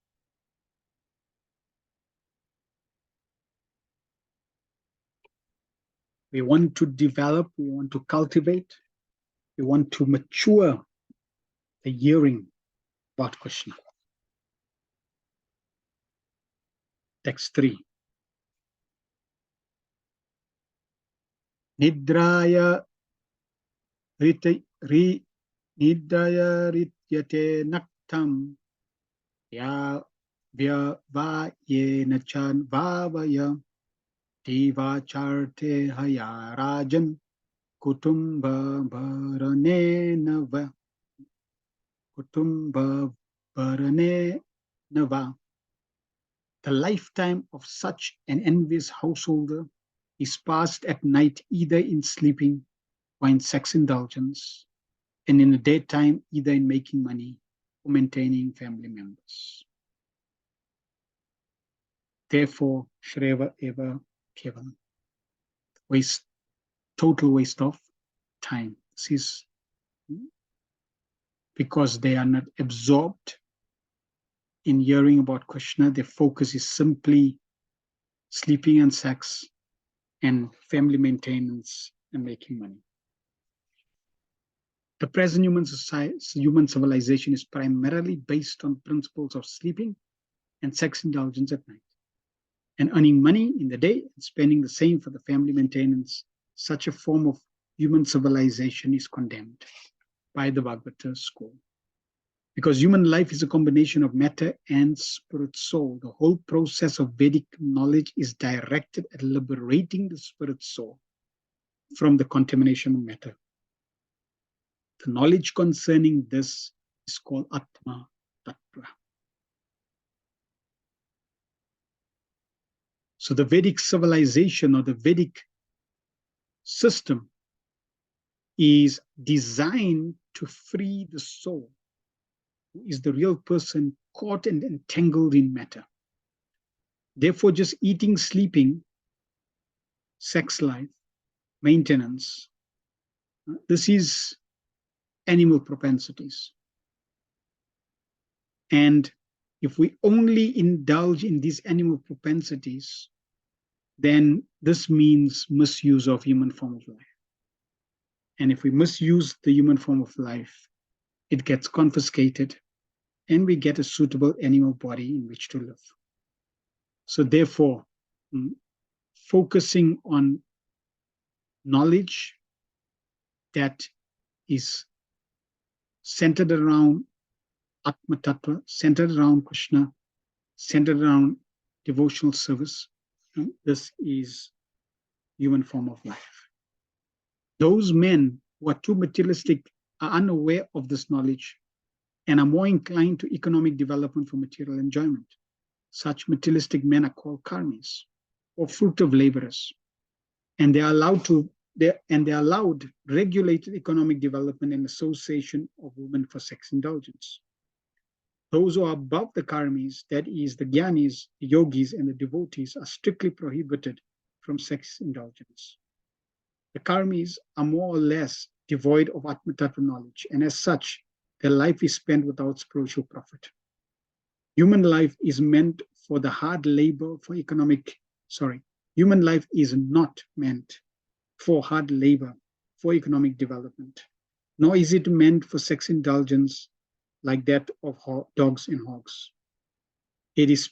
We want to develop, we want to cultivate, we want to mature the hearing about Krishna. Text 3. Nidraya rityate naktam ya vyavayena chan vavaya divacharte haya rajan kutumba bharanenava kutumba bharanenava. The lifetime of such an envious householder is passed at night either in sleeping or in sex indulgence, and in the daytime either in making money or maintaining family members. Therefore, Shreva Eva Kevalam. Total waste of time. This is because they are not absorbed in hearing about Krishna. Their focus is simply sleeping and sex and family maintenance and making money. The present human civilization is primarily based on principles of sleeping and sex indulgence at night, and earning money in the day and spending the same for the family maintenance. Such a form of human civilization is condemned by the Bhagavata school. Because human life is a combination of matter and spirit soul, the whole process of Vedic knowledge is directed at liberating the spirit soul from the contamination of matter. The knowledge concerning this is called Atma Tattva. So the Vedic civilization or the Vedic system is designed to free the soul, who is the real person caught and entangled in matter. Therefore, just eating, sleeping, sex life, maintenance, this is animal propensities. And if we only indulge in these animal propensities, then this means misuse of human form of life. And if we misuse the human form of life, it gets confiscated and we get a suitable animal body in which to live. So therefore, focusing on knowledge that is centered around Atma Tattva, centered around Krishna, centered around devotional service, this is human form of life. Those men who are too materialistic are unaware of this knowledge and are more inclined to economic development for material enjoyment. Such materialistic men are called karmis, or fruitive laborers, and they are allowed regulated economic development and association of women for sex indulgence. Those who are above the karmis, that is, the jnanis, the yogis, and the devotees, are strictly prohibited from sex indulgence. The karmis are more or less devoid of Atma Tattva knowledge, and as such, their life is spent without spiritual profit. Human life is meant for the hard labor for human life is not meant for hard labor for economic development, nor is it meant for sex indulgence like that of dogs and hogs. It is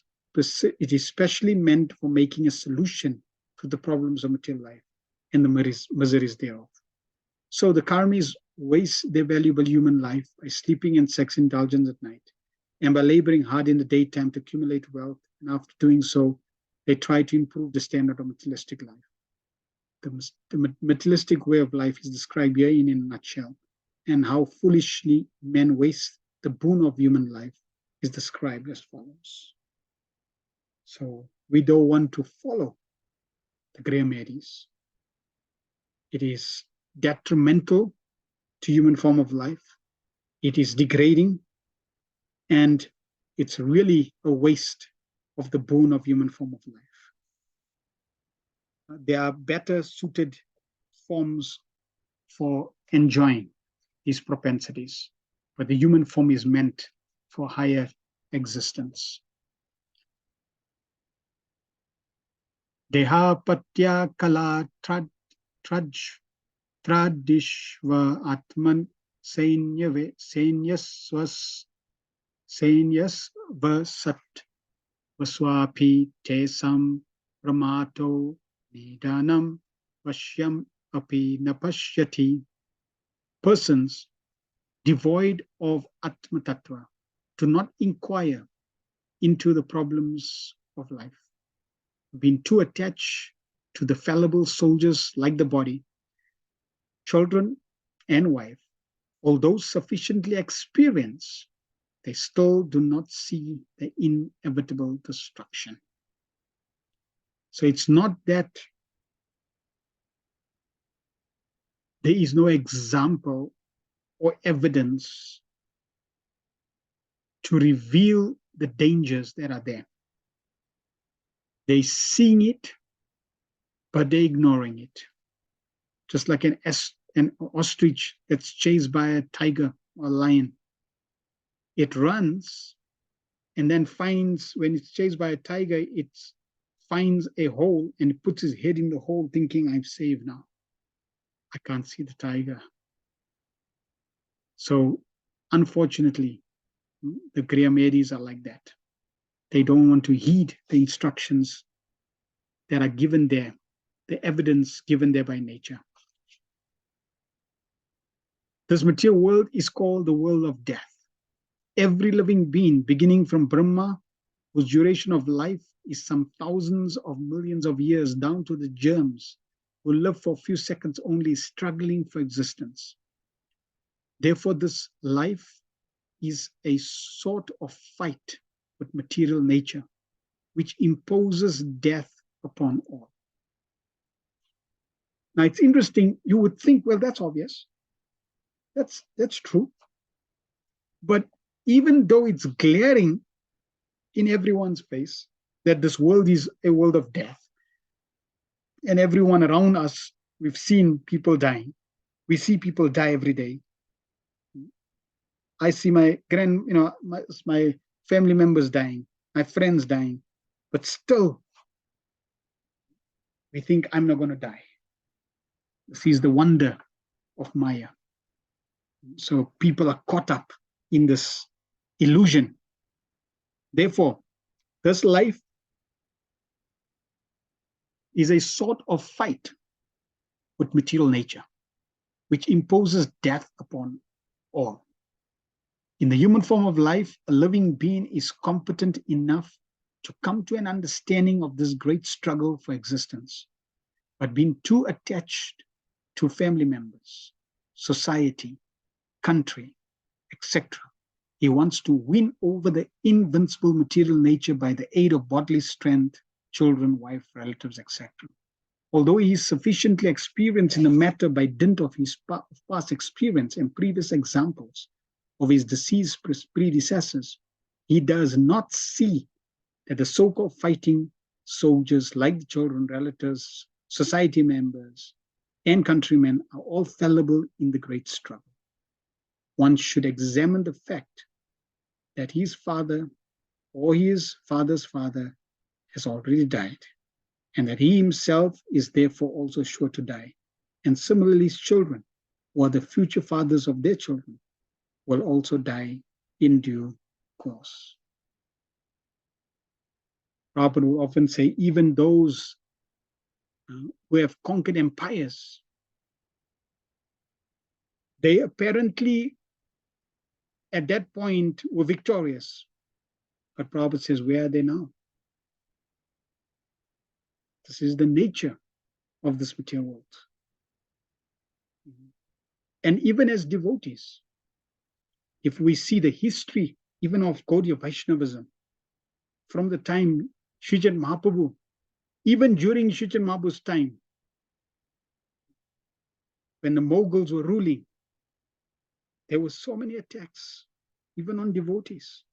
specially meant for making a solution to the problems of material life and the miseries thereof. So the karmis waste their valuable human life by sleeping and sex indulgence at night, and by laboring hard in the daytime to accumulate wealth, and after doing so, they try to improve the standard of materialistic life. The materialistic way of life is described here in a nutshell, and how foolishly men waste the boon of human life is described as follows. So we don't want to follow the grey mares. It is detrimental to human form of life. It is degrading, and it's really a waste of the boon of human form of life. There are better suited forms for enjoying these propensities, but the human form is meant for higher existence. Deha patya kala tradishva atman sainyasvasat vaswapi tesam brahmato nidanam vashyam api napashyati. Persons devoid of Atma Tattva do not inquire into the problems of life, being too attached to the fallible soldiers like the body, children and wife. Although sufficiently experienced, they still do not see the inevitable destruction. So it's not that there is no example or evidence to reveal the dangers that are there. They're seeing it, but they're ignoring it. Just like an ostrich that's chased by a tiger or a lion. It runs and then finds, when it's chased by a tiger, it finds a hole and it puts his head in the hole thinking, I'm safe now. I can't see the tiger. So unfortunately, the Griyamedis are like that. They don't want to heed the instructions that are given there, the evidence given there by nature. This material world is called the world of death. Every living being, beginning from Brahma, whose duration of life is some thousands of millions of years, down to the germs, who live for a few seconds only, struggling for existence. Therefore, this life is a sort of fight with material nature, which imposes death upon all. Now, it's interesting. You would think, well, that's obvious. That's true. But even though it's glaring in everyone's face that this world is a world of death, and everyone around us, we've seen people dying. We see people die every day. I see my family members dying, my friends dying, but still we think I'm not going to die. This is the wonder of Maya. So people are caught up in this illusion. Therefore, this life is a sort of fight with material nature, which imposes death upon all. In the human form of life, a living being is competent enough to come to an understanding of this great struggle for existence, but being too attached to family members, society, country, etc. He wants to win over the invincible material nature by the aid of bodily strength, children, wife, relatives, etc. Although he is sufficiently experienced in the matter by dint of his past experience and previous examples of his deceased predecessors, he does not see that the so-called fighting soldiers, like the children, relatives, society members, and countrymen, are all fallible in the great struggle. One should examine the fact that his father or his father's father has already died, and that he himself is therefore also sure to die. And similarly, his children, or the future fathers of their children, will also die in due course. Prabhupada will often say, even those who have conquered empires, they apparently at that point were victorious. But Prabhupada says, where are they now? This is the nature of this material world. And even as devotees, if we see the history even of Gaudiya Vaishnavism, from the time Srijat Mahaprabhu, even during Srijat Mahaprabhu's time, when the Mughals were ruling, there were so many attacks, even on devotees.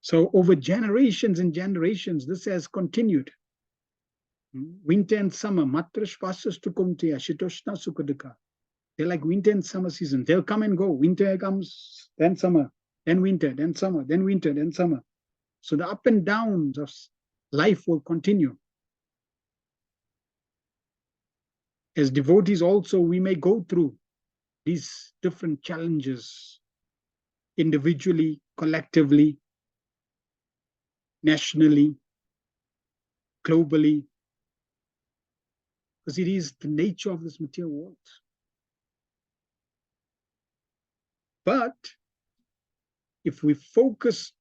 So over generations and generations, this has continued. Winter and summer, matrash pasas to kumtiya, shitoshna sukadika. They're like winter and summer season. They'll come and go. Winter comes, then summer, then winter, then summer, then winter, then summer. So the up and downs of life will continue. As devotees also, we may go through these different challenges individually, collectively, nationally, globally, because it is the nature of this material world. But if we focus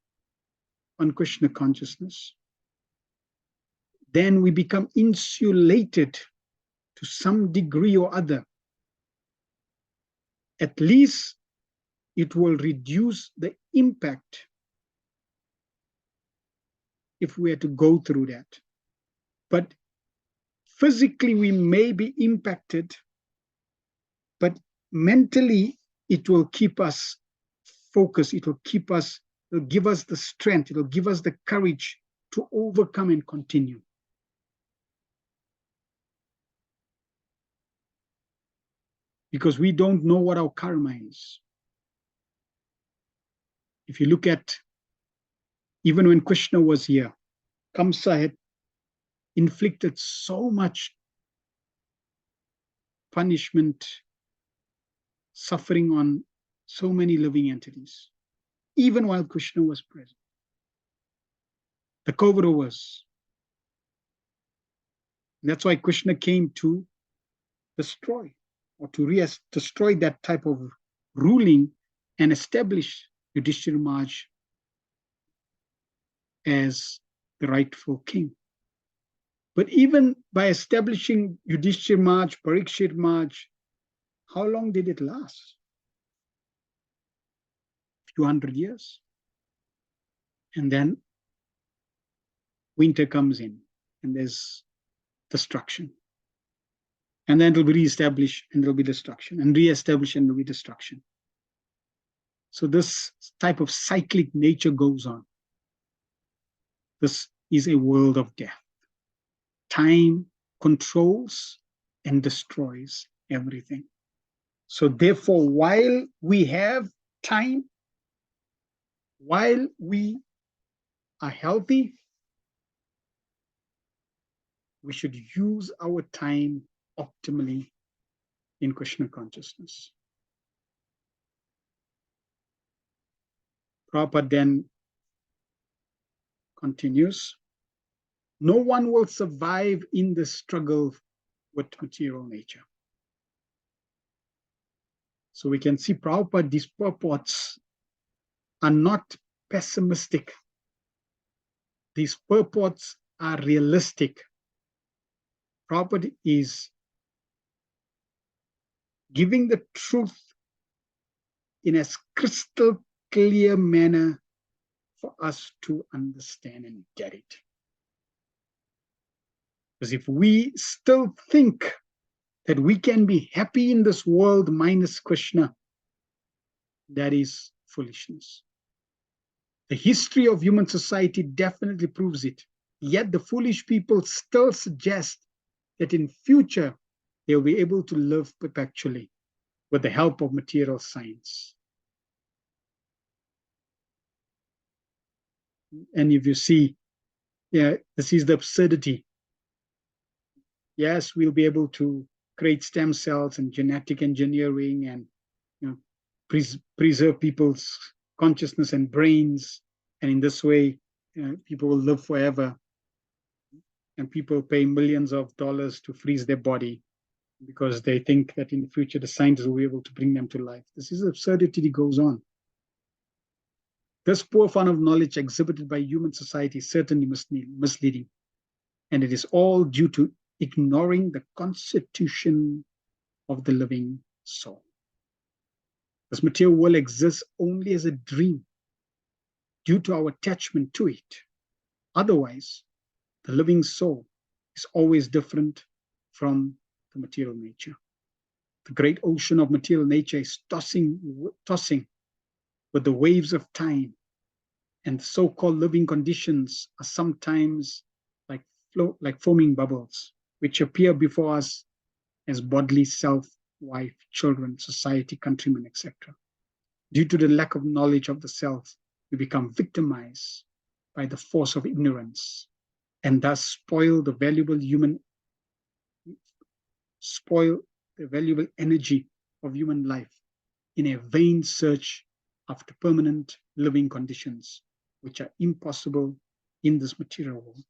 on Krishna consciousness, then we become insulated to some degree or other. At least it will reduce the impact if we are to go through that. But physically we may be impacted, but mentally it will keep us focused. It will keep us, it will give us the strength, it will give us the courage to overcome and continue. Because we don't know what our karma is. If you look at, even when Krishna was here, Kamsa had inflicted so much punishment, suffering on so many living entities, even while Krishna was present. The Kauravas. That's why Krishna came to destroy, or to destroy that type of ruling and establish Yudhishthira Maharaj as the rightful king. But even by establishing Yudhishthira Maharaj, Parikshit Maharaj, how long did it last? A few hundred years. And then winter comes in and there's destruction. And then it will be reestablished and there will be destruction, and re-established and there will be destruction. So this type of cyclic nature goes on. This is a world of death. Time controls and destroys everything. So therefore, while we have time, while we are healthy, we should use our time optimally in Krishna consciousness. Prabhupada then continues, no one will survive in the struggle with material nature. So we can see Prabhupada, these purports are not pessimistic. These purports are realistic. Prabhupada is giving the truth in a crystal clear manner for us to understand and get it. Because if we still think that we can be happy in this world minus Krishna, that is foolishness. The history of human society definitely proves it. Yet the foolish people still suggest that in future they'll be able to live perpetually with the help of material science. And if you see, yeah, this is the absurdity. Yes, we'll be able to create stem cells and genetic engineering and, you know, preserve people's consciousness and brains. And in this way, people will live forever. And people pay millions of dollars to freeze their body because they think that in the future the scientists will be able to bring them to life. This is absurdity that goes on. This poor fund of knowledge exhibited by human society is certainly misleading, and it is all due to ignoring the constitution of the living soul. This material world exists only as a dream due to our attachment to it. Otherwise, the living soul is always different from the material nature. The great ocean of material nature is tossing with the waves of time, and the so-called living conditions are sometimes like foaming bubbles, which appear before us as bodily self, wife, children, society, countrymen, etc. Due to the lack of knowledge of the self, we become victimized by the force of ignorance, and thus spoil the valuable energy of human life in a vain search after permanent living conditions, which are impossible in this material world.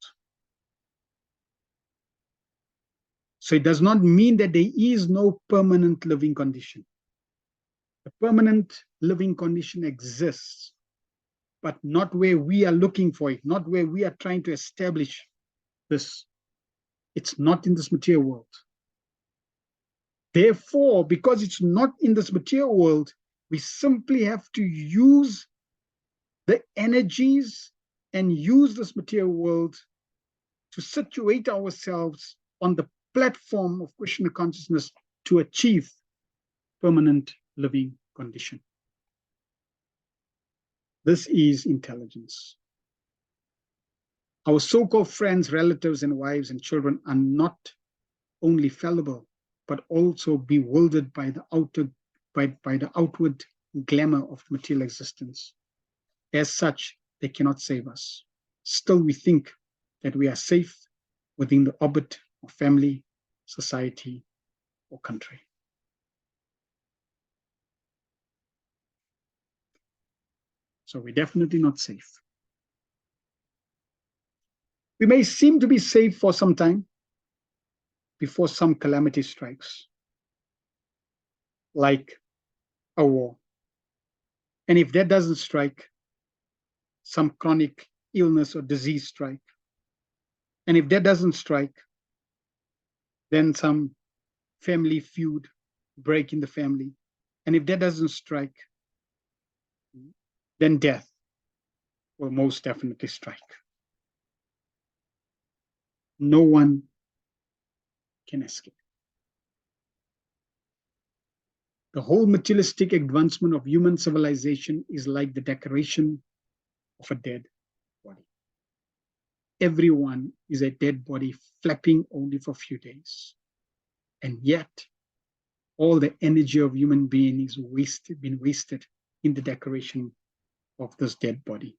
So it does not mean that there is no permanent living condition. The permanent living condition exists, but not where we are looking for it, not where we are trying to establish this. It's not in this material world. Therefore, because it's not in this material world, we simply have to use the energies and use this material world to situate ourselves on the platform of Krishna consciousness to achieve permanent living condition. This is intelligence. Our so-called friends, relatives, and wives and children are not only fallible, but also bewildered by the outward glamour of material existence. As such, they cannot save us. Still, we think that we are safe within the orbit of family, society, or country. So we're definitely not safe. We may seem to be safe for some time before some calamity strikes, like a war. And if that doesn't strike, some chronic illness or disease strike. And if that doesn't strike, then some family feud break in the family. And if that doesn't strike, then death will most definitely strike. No one can escape. The whole materialistic advancement of human civilization is like the decoration of a dead body. Everyone is a dead body flapping only for a few days. And yet, all the energy of human being is been wasted in the decoration of this dead body.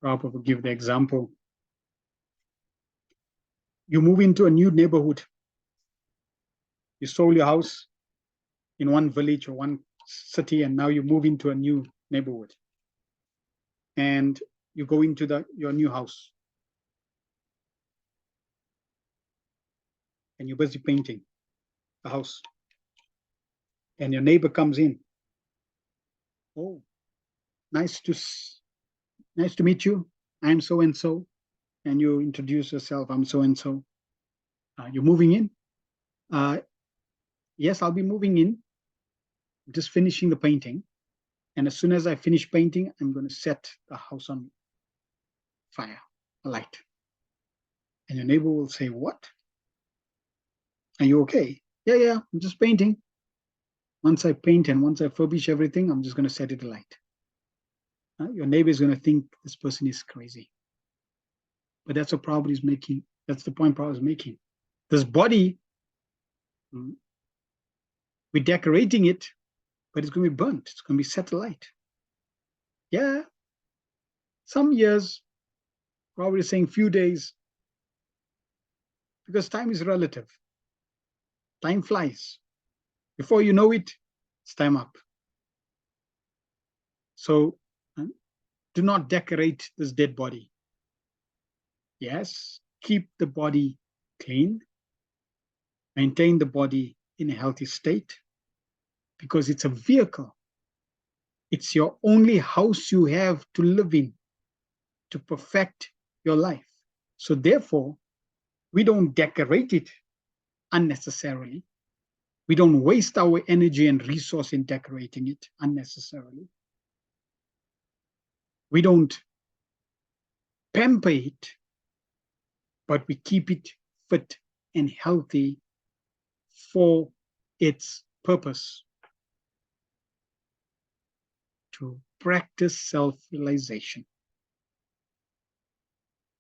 Prabhupada will give the example. You move into a new neighborhood. You sold your house in one village or one city, and now you move into a new neighborhood. And you go into your new house. And you're busy painting the house. And your neighbor comes in. Oh, nice to meet you. I'm so and so. And you introduce yourself. I'm so and so. You're moving in? Yes, I'll be moving in. Just finishing the painting. And as soon as I finish painting, I'm going to set the house on fire, a light. And your neighbor will say, what? Are you okay? Yeah, I'm just painting. Once I paint and once I furbish everything, I'm just going to set it alight. Your neighbor is going to think this person is crazy. But that's what Prabhupada is making. That's the point Prabhupada is making. This body, we're decorating it, but it's going to be burnt. It's going to be set alight. Yeah, some years, probably saying few days, because time is relative. Time flies. Before you know it, it's time up. So do not decorate this dead body. Yes, keep the body clean, maintain the body in a healthy state, because it's a vehicle. It's your only house you have to live in to perfect your life. So therefore, we don't decorate it unnecessarily. We don't waste our energy and resource in decorating it unnecessarily. We don't pamper it, but we keep it fit and healthy for its purpose, to practice self-realization.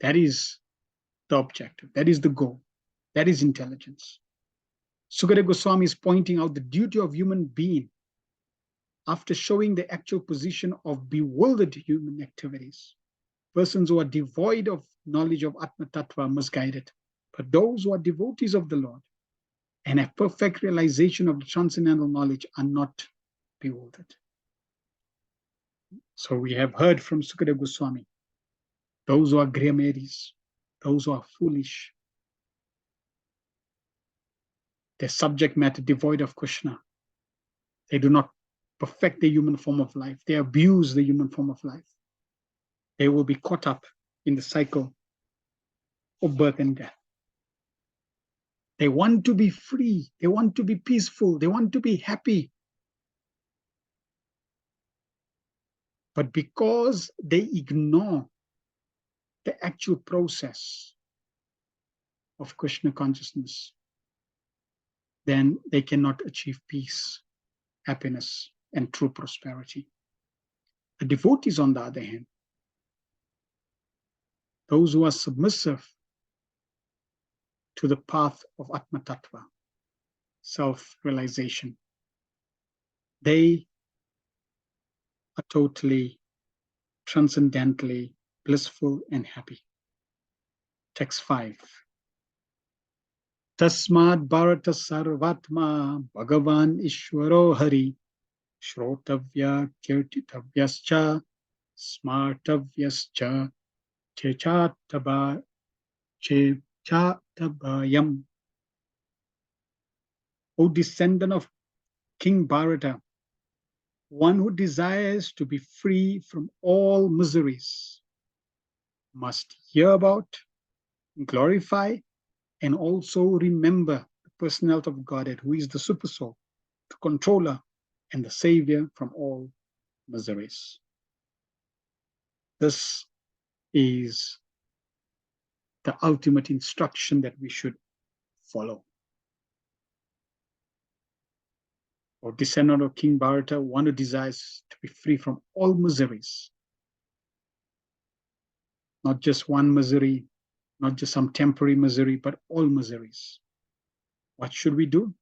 That is the objective. That is the goal. That is intelligence. Sukadeva Goswami is pointing out the duty of human being after showing the actual position of bewildered human activities. Persons who are devoid of knowledge of Atma Tattva are misguided. But those who are devotees of the Lord and have perfect realization of the transcendental knowledge are not bewildered. So we have heard from Sukadeva Goswami, those who are gramaries, those who are foolish, their subject matter devoid of Krishna. They do not perfect the human form of life. They abuse the human form of life. They will be caught up in the cycle of birth and death. They want to be free. They want to be peaceful. They want to be happy. But because they ignore the actual process of Krishna consciousness, then they cannot achieve peace, happiness, and true prosperity. The devotees, on the other hand, those who are submissive to the path of Atma Tattva, self-realization, they are totally, transcendently blissful and happy. Text 5. Tasmad Bharata Sarvatma Bhagavan Ishwaro Hari Shrotavya Kirtitavyascha Smartavyascha Chetabayam. O descendant of King Bharata, one who desires to be free from all miseries must hear about, glorify, and also remember the personality of Godhead, who is the Supersoul, the controller, and the savior from all miseries. This is the ultimate instruction that we should follow. Or descendant of King Bharata, one who desires to be free from all miseries. Not just one misery, not just some temporary misery, but all miseries. What should we do?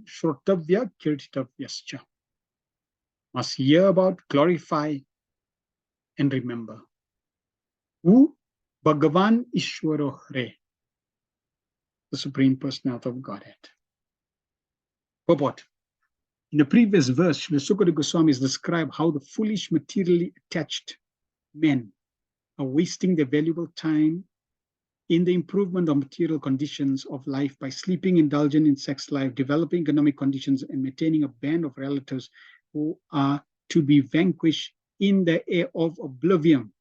Shrotavya kirtitavyascha. Must hear about, glorify, and remember. Who? Bhagavan Ishwaro Hare, the Supreme Personality of Godhead. Purport. In the previous verse, Srila Sukadeva Goswami has described how the foolish, materially attached men are wasting their valuable time in the improvement of material conditions of life by sleeping, indulging in sex life, developing economic conditions, and maintaining a band of relatives who are to be vanquished in the air of oblivion.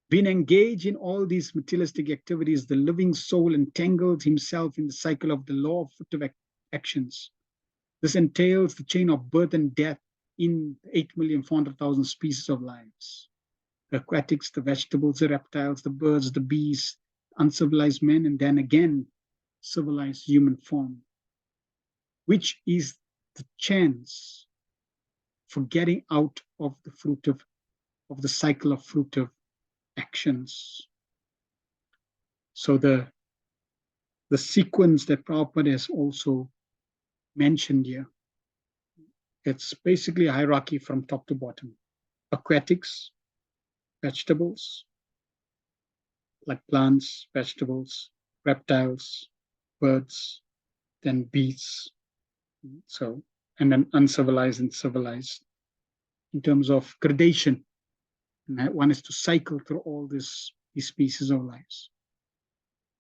Being engaged in all these materialistic activities, the living soul entangles himself in the cycle of the law of fruitive actions. This entails the chain of birth and death in 8,400,000 species of lives. The aquatics, the vegetables, the reptiles, the birds, the bees, uncivilized men, and then again, civilized human form, which is the chance for getting out of the of the cycle of fruitive actions. So the sequence that Prabhupada has also mentioned here, it's basically a hierarchy from top to bottom. Aquatics, vegetables, like plants, vegetables, reptiles, birds, then beasts. So, and then uncivilized and civilized in terms of gradation. And one is to cycle through all these species of lives.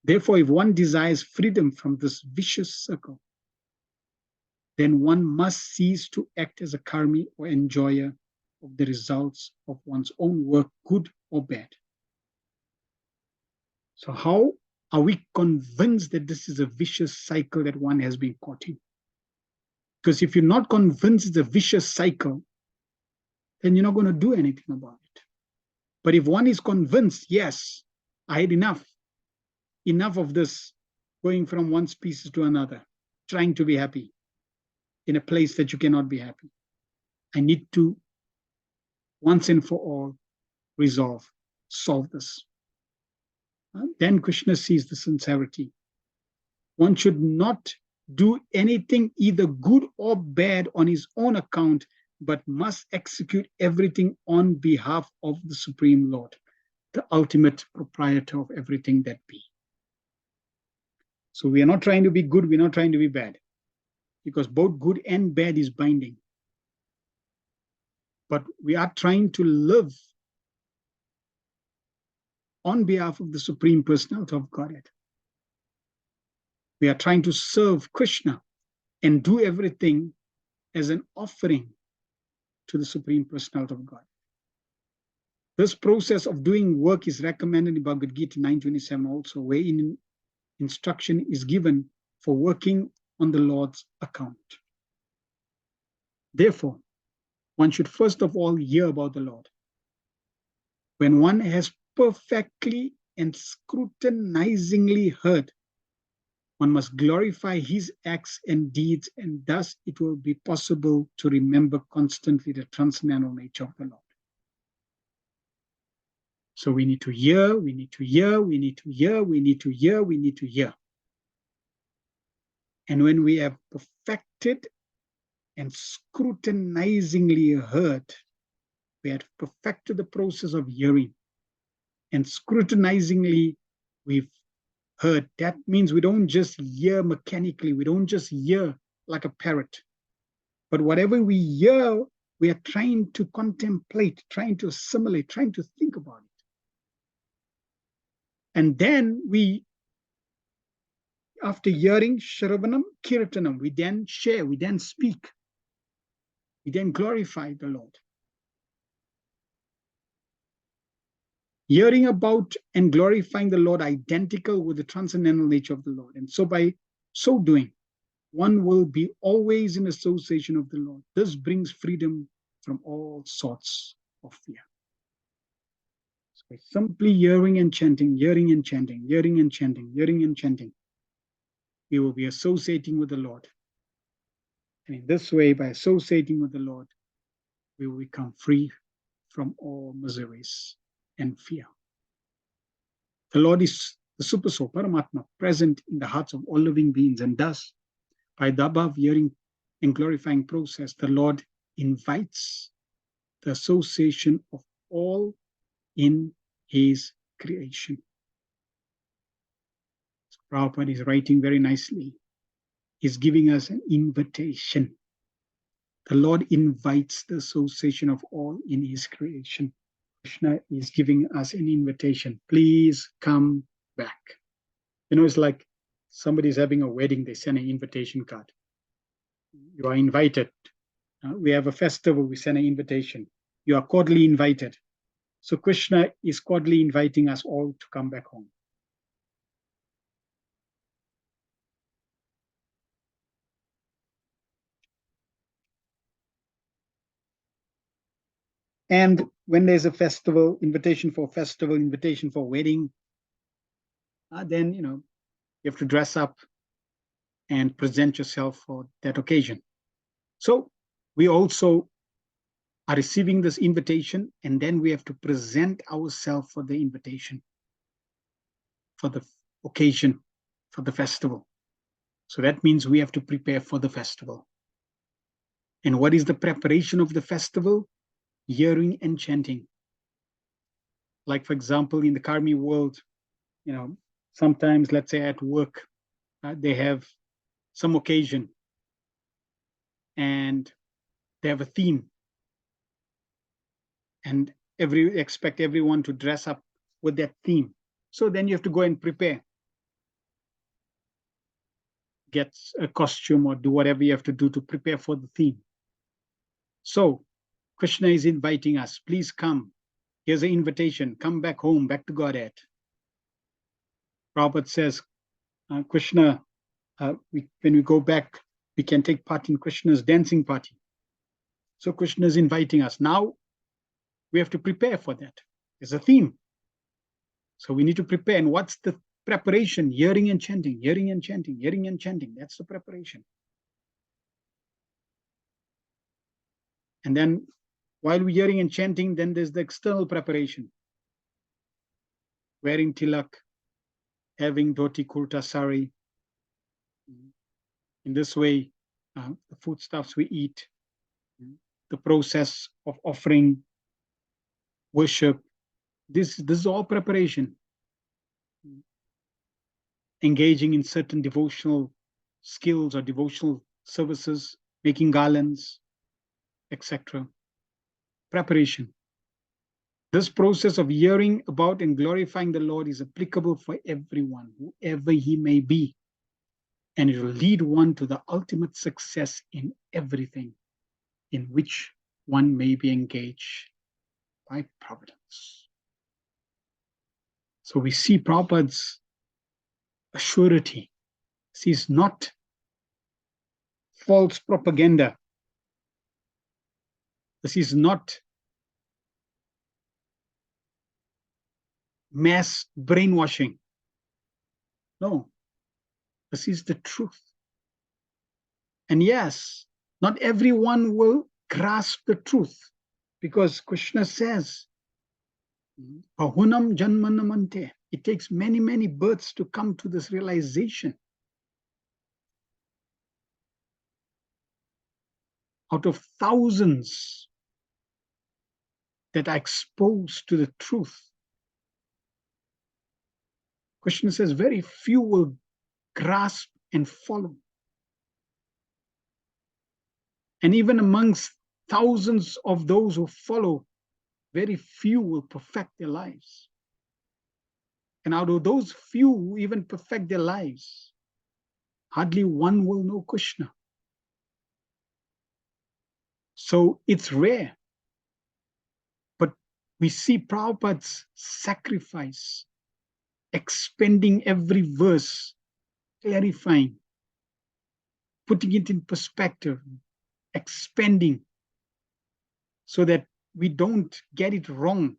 Therefore, if one desires freedom from this vicious circle, then one must cease to act as a karmi or enjoyer of the results of one's own work, good or bad. So how are we convinced that this is a vicious cycle that one has been caught in? Because if you're not convinced it's a vicious cycle, then you're not going to do anything about it. But if one is convinced, yes, I had enough of this, going from one species to another, trying to be happy in a place that you cannot be happy. I need to, once and for all, solve this. Then Krishna sees the sincerity. One should not do anything either good or bad on his own account, but must execute everything on behalf of the Supreme Lord, the ultimate proprietor of everything that be. So we are not trying to be good, we're not trying to be bad, because both good and bad is binding. But we are trying to live on behalf of the Supreme Personality of Godhead. We are trying to serve Krishna and do everything as an offering to the Supreme Personality of God. This process of doing work is recommended in Bhagavad Gita 9:27 also, wherein instruction is given for working on the Lord's account. Therefore, one should first of all hear about the Lord. When one has perfectly and scrutinizingly heard, one must glorify his acts and deeds, and thus it will be possible to remember constantly the transcendental nature of the Lord. So we need to hear, we need to hear, we need to hear, we need to hear, we need to hear. And when we have perfected and scrutinizingly heard, we have perfected the process of hearing, and scrutinizingly we've heard. That means we don't just hear mechanically, we don't just hear like a parrot, but whatever we hear, we are trying to contemplate, trying to assimilate, trying to think about it. And then we, after hearing Shravanam Kirtanam, we then share, we then speak, we then glorify the Lord. Hearing about and glorifying the Lord identical with the transcendental nature of the Lord. And so by so doing, one will be always in association of the Lord. This brings freedom from all sorts of fear. So by simply hearing and chanting, hearing and chanting, hearing and chanting, hearing and chanting, we will be associating with the Lord. And in this way, by associating with the Lord, we will become free from all miseries and fear. The Lord is the Super Soul, Paramatma, present in the hearts of all living beings, and thus, by the above hearing and glorifying process, the Lord invites the association of all in his creation. So Prabhupada is writing very nicely. He's giving us an invitation. The Lord invites the association of all in his creation. Krishna is giving us an invitation. Please come back. You know, it's like somebody's having a wedding, they send an invitation card. You are invited. We have a festival, we send an invitation. You are cordially invited. So Krishna is cordially inviting us all to come back home. And when there's a festival, invitation for wedding, then, you know, you have to dress up and present yourself for that occasion. So we also are receiving this invitation, and then we have to present ourselves for the invitation, for the occasion, for the festival. So that means we have to prepare for the festival. And what is the preparation of the festival? Hearing and chanting. Like, for example, in the karmi world, sometimes, let's say at work, they have some occasion and they have a theme, and expect everyone to dress up with that theme. So then you have to go and prepare, get a costume or do whatever you have to do to prepare for the theme. So Krishna is inviting us, please come. Here's an invitation, come back home, back to Godhead. Prabhupada says, Krishna, when we go back, we can take part in Krishna's dancing party. So Krishna is inviting us. Now we have to prepare for that. There's a theme. So we need to prepare. And what's the preparation? Hearing and chanting, hearing and chanting, hearing and chanting. That's the preparation. And then while we're hearing and chanting, then there's the external preparation. Wearing tilak, having dhoti, kurta, sari. In this way, the foodstuffs we eat, the process of offering, worship, this is all preparation. Engaging in certain devotional skills or devotional services, making garlands, etc. Preparation. This process of hearing about and glorifying the Lord is applicable for everyone, whoever he may be, and it will lead one to the ultimate success in everything in which one may be engaged by providence. So we see Prabhupada's assurity. This is not false propaganda. This is not mass brainwashing. No, this is the truth. And yes, not everyone will grasp the truth, because Krishna says, Bahunam janmanamante. It takes many, many births to come to this realization. Out of thousands that are exposed to the truth, Krishna says very few will grasp and follow. And even amongst thousands of those who follow, very few will perfect their lives. And out of those few who even perfect their lives, hardly one will know Krishna. So it's rare. But we see Prabhupada's sacrifice, expending every verse, clarifying, putting it in perspective, expanding, so that we don't get it wrong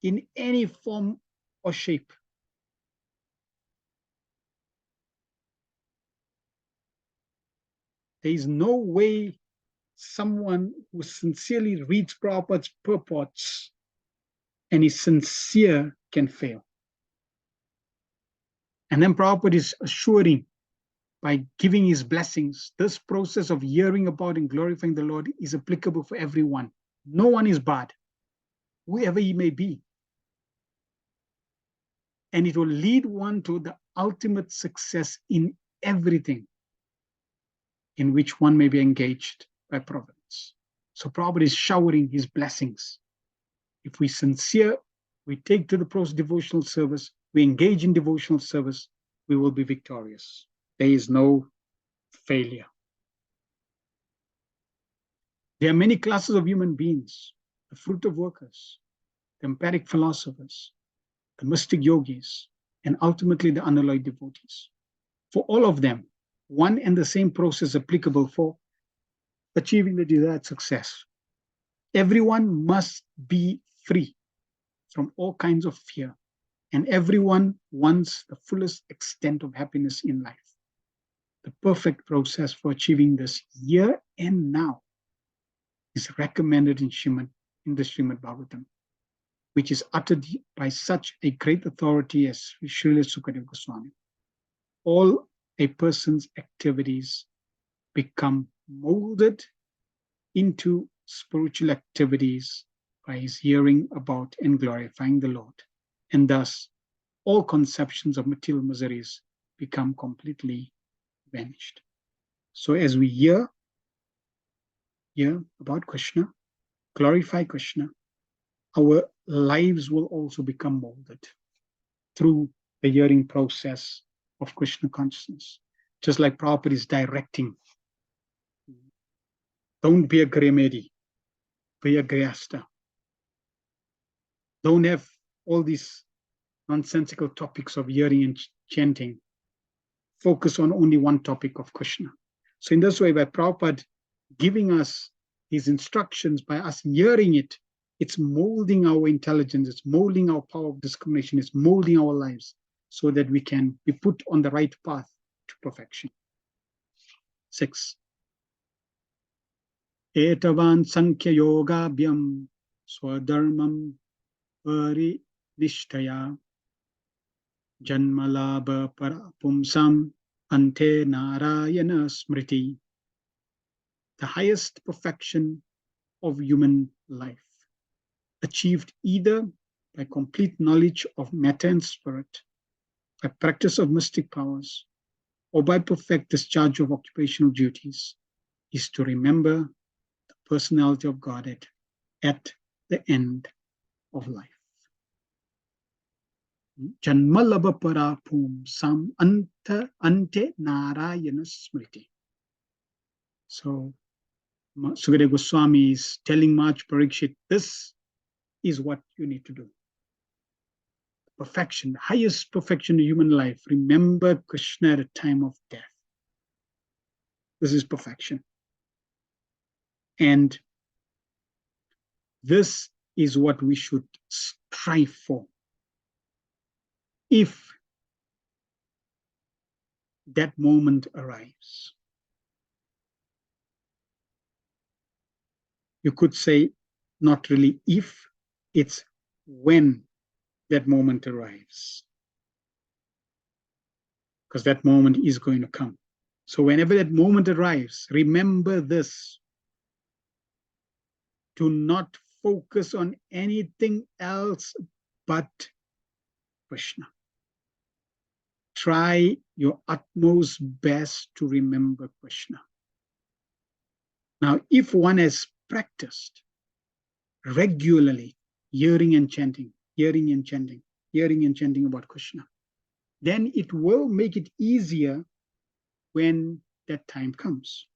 in any form or shape. There is no way someone who sincerely reads Prabhupada's purports and is sincere can fail. And then Prabhupada is assuring, by giving his blessings, this process of hearing about and glorifying the Lord is applicable for everyone. No one is bad, whoever he may be. And it will lead one to the ultimate success in everything in which one may be engaged by providence. So Prabhupada is showering his blessings. If we sincere, we take to the devotional service, we engage in devotional service, we will be victorious. There is no failure. There are many classes of human beings: the fruit of workers, the empiric philosophers, the mystic yogis, and ultimately the unalloyed devotees. For all of them, one and the same process applicable for achieving the desired success. Everyone must be free from all kinds of fear, and everyone wants the fullest extent of happiness in life. The perfect process for achieving this here and now is recommended in the Srimad Bhagavatam, which is uttered by such a great authority as Srila Sukadeva Goswami. All a person's activities become molded into spiritual activities by his hearing about and glorifying the Lord. And thus, all conceptions of material miseries become completely vanished. So as we hear about Krishna, glorify Krishna, our lives will also become molded through the hearing process of Krishna consciousness. Just like Prabhupada is directing, don't be a Gremedi, be a Grihasta. Don't have all these nonsensical topics of hearing and chanting. Focus on only one topic of Krishna. So in this way, by Prabhupada giving us his instructions, by us hearing it, it's molding our intelligence, it's molding our power of discrimination, it's molding our lives so that we can be put on the right path to perfection. 6. Etavan Sankhya Yoga Bhyam Swadharmam Parinishthaya Janmalabha Parapumsam Ante Narayana Smriti. The highest perfection of human life, achieved either by complete knowledge of matter and spirit, by practice of mystic powers, or by perfect discharge of occupational duties, is to remember the personality of Godhead at the end of life. Janmalabha parapum sam ante narayana smriti. So Sukadeva Goswami is telling Maharaj Parikshit, this is what you need to do. Perfection, the highest perfection in human life. Remember Krishna at a time of death. This is perfection. And this is what we should strive for. If that moment arrives. You could say, not really if, it's when that moment arrives. Because that moment is going to come. So whenever that moment arrives, remember this. Do not focus on anything else but Krishna. Try your utmost best to remember Krishna. Now, if one has practiced regularly hearing and chanting about Krishna, then it will make it easier when that time comes.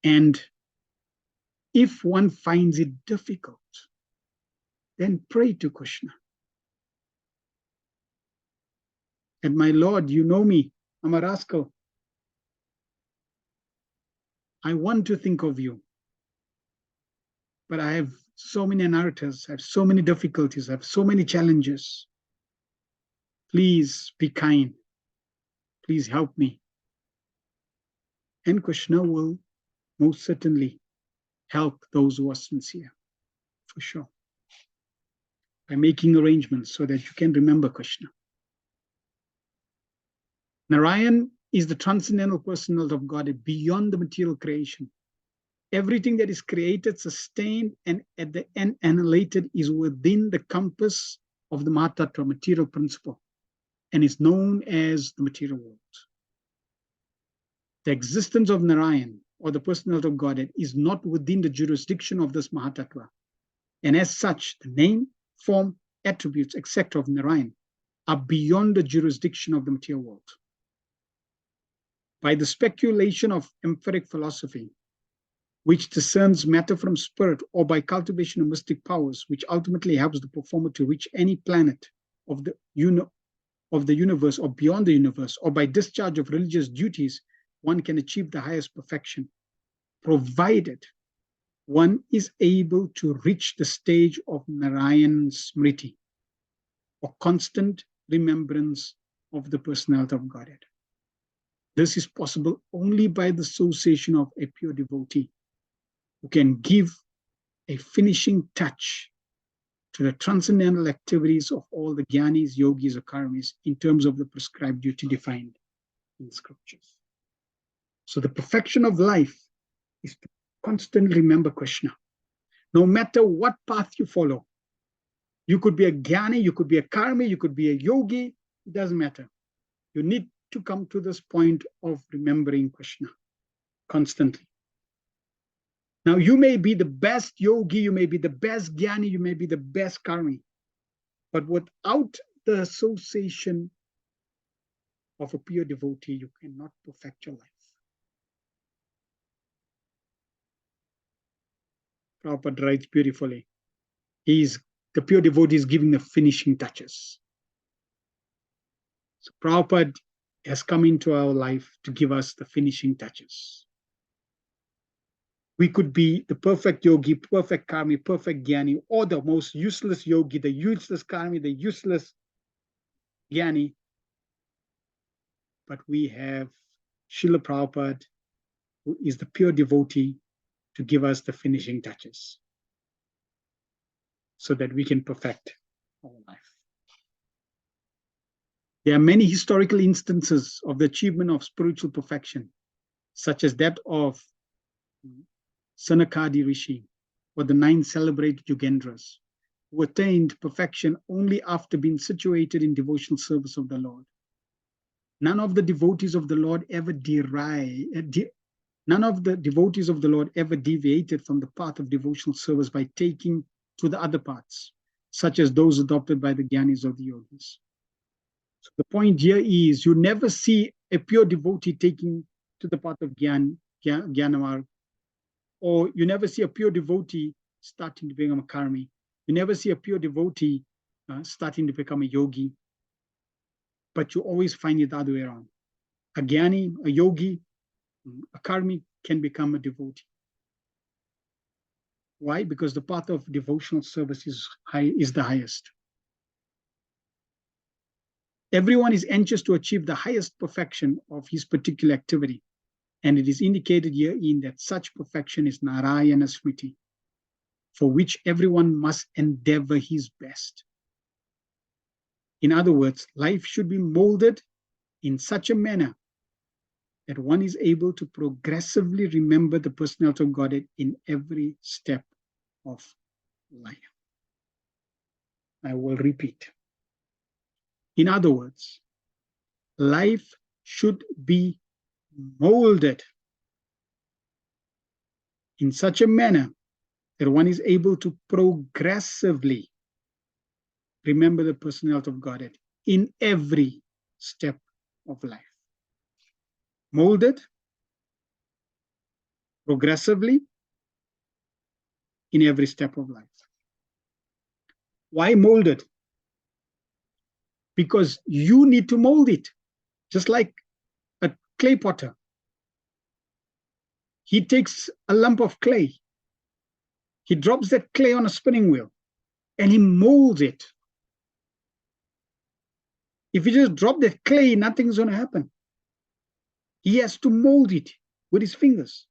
And if one finds it difficult, then pray to Krishna. And my Lord, you know me, I'm a rascal. I want to think of you, but I have so many anarthas, I have so many difficulties, I have so many challenges. Please be kind. Please help me. And Krishna will most certainly help those who are sincere, for sure, by making arrangements so that you can remember Krishna. Narayan is the transcendental personality of God beyond the material creation. Everything that is created, sustained, and at the end annihilated is within the compass of the Mahatattva, material principle, and is known as the material world. The existence of Narayan, or the personality of Godhead, is not within the jurisdiction of this Mahatattva. And as such, the name, form, attributes, etc. of Narayan are beyond the jurisdiction of the material world. By the speculation of empiric philosophy, which discerns matter from spirit, or by cultivation of mystic powers, which ultimately helps the performer to reach any planet of the universe or beyond the universe, or by discharge of religious duties, one can achieve the highest perfection, provided one is able to reach the stage of Narayan Smriti, or constant remembrance of the personality of Godhead. This is possible only by the association of a pure devotee who can give a finishing touch to the transcendental activities of all the Gyanis, Yogis, or Karmis in terms of the prescribed duty defined in the scriptures. So the perfection of life is Constantly remember Krishna. No matter what path you follow, you could be a jnani, you could be a karmi, you could be a yogi, it doesn't matter. You need to come to this point of remembering Krishna constantly. Now, you may be the best yogi, you may be the best jnani, you may be the best karmi, but without the association of a pure devotee, you cannot perfect your life. Prabhupada writes beautifully. The pure devotee is giving the finishing touches. So Prabhupada has come into our life to give us the finishing touches. We could be the perfect yogi, perfect karmi, perfect jnani, or the most useless yogi, the useless karmi, the useless jnani. But we have Srila Prabhupada, who is the pure devotee, to give us the finishing touches so that we can perfect our life. There are many historical instances of the achievement of spiritual perfection, such as that of Sanakadi Rishi or the 9 celebrated Yugendras, who attained perfection only after being situated in devotional service of the Lord. None of the devotees of the Lord ever deviated from the path of devotional service by taking to the other paths, such as those adopted by the Gyanis or the Yogis. So the point here is you never see a pure devotee taking to the path of Jnana, or you never see a pure devotee starting to become a karmi. You never see a pure devotee starting to become a yogi, but you always find it the other way around. A jnani, a yogi, a karmi can become a devotee. Why? Because the path of devotional service is the highest. Everyone is anxious to achieve the highest perfection of his particular activity, and it is indicated herein that such perfection is Narayana Smriti, for which everyone must endeavor his best. In other words, life should be molded in such a manner that one is able to progressively remember the personality of Godhead in every step of life. I will repeat. In other words, life should be molded in such a manner that one is able to progressively remember the personality of Godhead in every step of life. Molded progressively in every step of life. Why molded? Because you need to mold it, just like a clay potter. He takes a lump of clay, he drops that clay on a spinning wheel, and he molds it. If you just drop that clay, nothing's going to happen. He has to mold it with his fingers,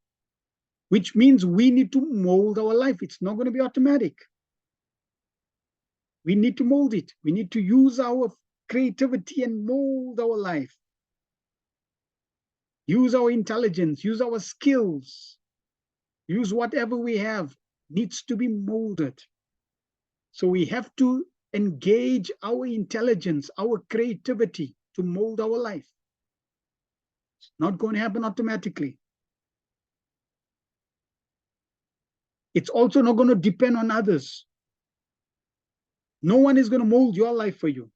which means we need to mold our life. It's not going to be automatic. We need to mold it. We need to use our creativity and mold our life. Use our intelligence, use our skills, use whatever we have, needs to be molded. So we have to engage our intelligence, our creativity to mold our life. It's not going to happen automatically. It's also not going to depend on others. No one is going to mold your life for you.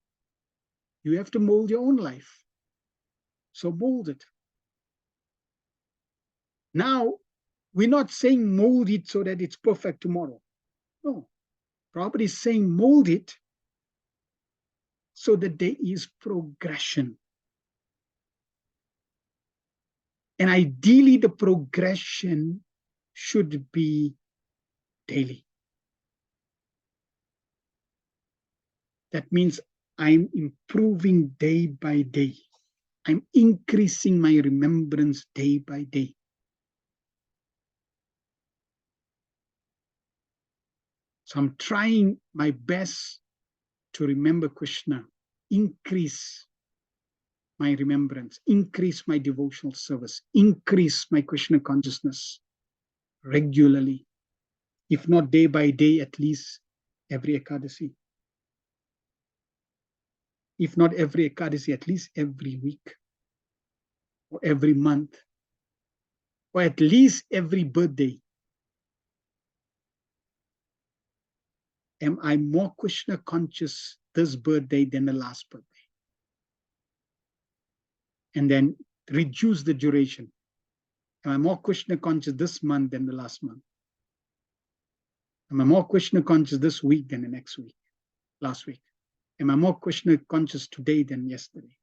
You have to mold your own life. So mold it. Now, we're not saying mold it so that it's perfect tomorrow. No. Prabhupada is saying mold it so that there is progression. And ideally, the progression should be daily. That means I'm improving day by day. I'm increasing my remembrance day by day. So I'm trying my best to remember Krishna, increase my remembrance, increase my devotional service, increase my Krishna consciousness. regularly, if not day by day, at least every Ekadasi. If not every Ekadasi, at least every week, or every month, or at least every birthday. Am I more Krishna conscious this birthday than the last birthday? And then reduce the duration. Am I more Krishna conscious this month than the last month? Am I more Krishna conscious this week than the next week, last week? Am I more Krishna conscious today than yesterday?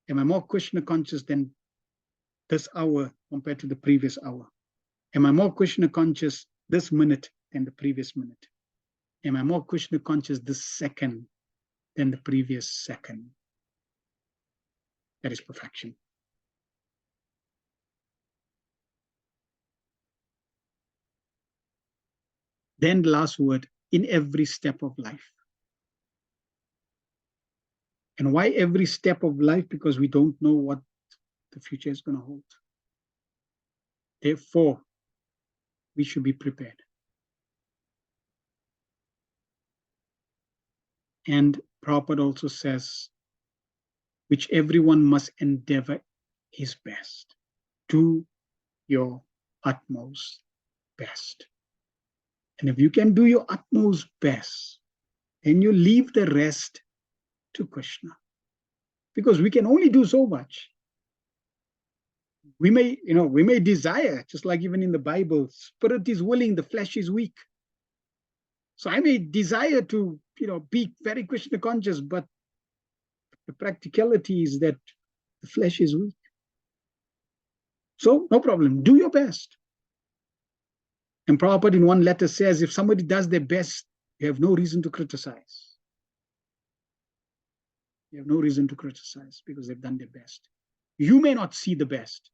Am I more Krishna conscious than this hour compared to the previous hour? Am I more Krishna conscious this minute than the previous minute? Am I more Krishna conscious this second than the previous second? That is perfection. Then the last word, in every step of life. And why every step of life? Because we don't know what the future is going to hold. Therefore, we should be prepared. And Prabhupada also says, which everyone must endeavor his best. Do your utmost best. And if you can do your utmost best, then you leave the rest to Krishna. Because we can only do so much. We may desire, just like even in the Bible, spirit is willing, the flesh is weak. So I may desire to, be very Krishna conscious, but the practicality is that the flesh is weak. So no problem, do your best. And Prabhupada in one letter says, if somebody does their best, you have no reason to criticize. You have no reason to criticize because they've done their best. You may not see the best.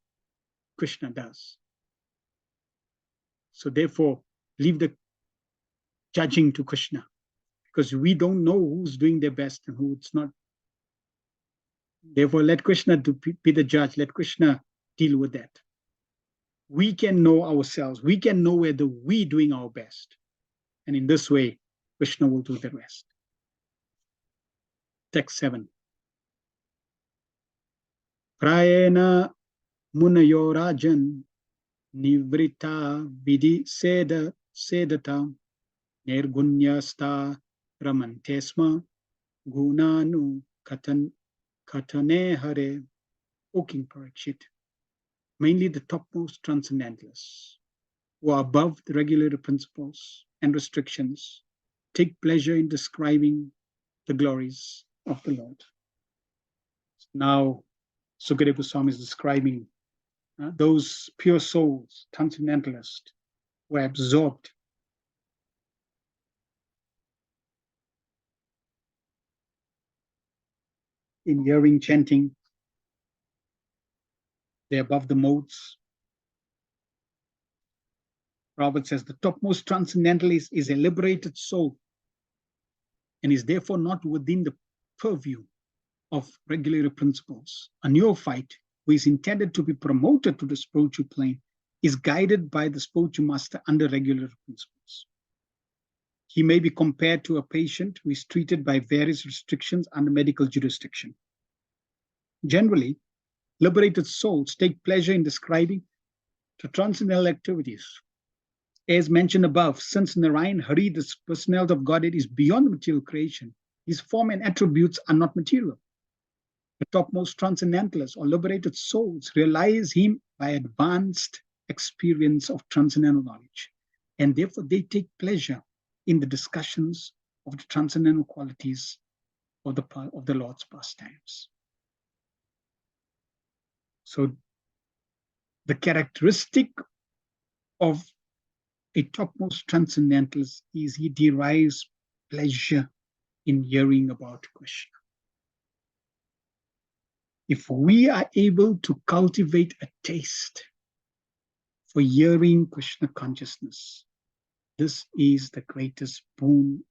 Krishna does. So therefore, leave the judging to Krishna, because we don't know who's doing their best and who's not. Therefore, let Krishna be the judge. Let Krishna deal with that. We can know ourselves. We can know whether we're doing our best. And in this way, Krishna will do the rest. Text 7. Prayena munayo rajan nivrita vidhi sedata nirgunyasta ramantesma gunanu katane hare. O King Parikshit, mainly the topmost transcendentalists who are above the regulatory principles and restrictions take pleasure in describing the glories of the Lord. Now, Sukadeva Goswami is describing those pure souls, transcendentalists, who are absorbed in hearing chanting. They're above the modes. Prabhupada says the topmost transcendentalist is a liberated soul and is therefore not within the purview of regulatory principles. A neophyte who is intended to be promoted to the spiritual plane is guided by the spiritual master under regulatory principles. He may be compared to a patient who is treated by various restrictions under medical jurisdiction. Generally, liberated souls take pleasure in describing the transcendental activities. As mentioned above, since Narayan Hari, the personality of Godhead, is beyond material creation, his form and attributes are not material. The topmost transcendentalists or liberated souls realize him by advanced experience of transcendental knowledge, and therefore they take pleasure in the discussions of the transcendental qualities of the Lord's pastimes. So the characteristic of a topmost transcendentalist is he derives pleasure in hearing about Krishna. If we are able to cultivate a taste for hearing Krishna consciousness, this is the greatest boon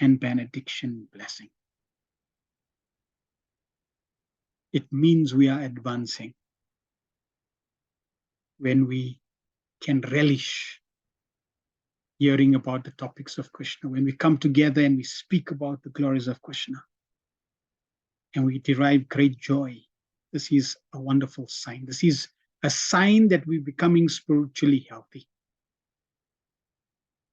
and benediction blessing. It means we are advancing when we can relish hearing about the topics of Krishna, when we come together and we speak about the glories of Krishna, and we derive great joy. This is a wonderful sign. This is a sign that we're becoming spiritually healthy.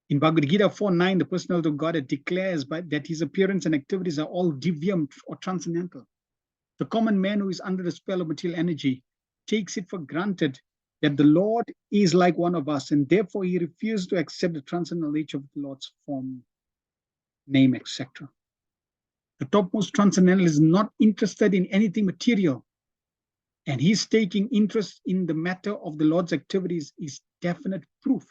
In Bhagavad Gita 4:9, the personality of God declares that his appearance and activities are all divyam or transcendental. The common man who is under the spell of material energy takes it for granted that the Lord is like one of us, and therefore he refuses to accept the transcendental nature of the Lord's form, name, etc. The topmost transcendental is not interested in anything material, and his taking interest in the matter of the Lord's activities is definite proof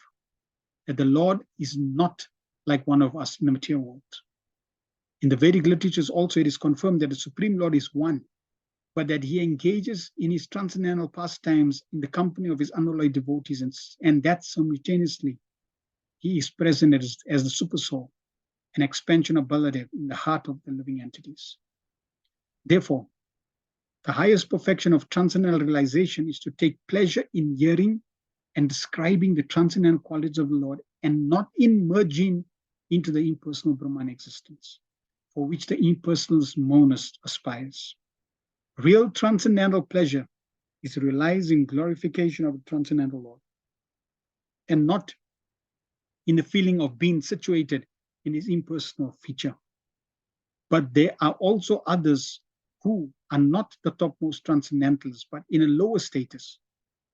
that the Lord is not like one of us in the material world. In the Vedic literatures also it is confirmed that the Supreme Lord is one, but that he engages in his transcendental pastimes in the company of his unalloyed devotees, and that simultaneously he is present as the Supersoul, an expansion of Baladev in the heart of the living entities. Therefore, the highest perfection of transcendental realization is to take pleasure in hearing and describing the transcendental qualities of the Lord, and not in merging into the impersonal Brahman existence, for which the impersonalist monist aspires. Real transcendental pleasure is realizing glorification of the transcendental Lord, and not in the feeling of being situated in his impersonal feature. But there are also others who are not the topmost transcendentalists, but in a lower status,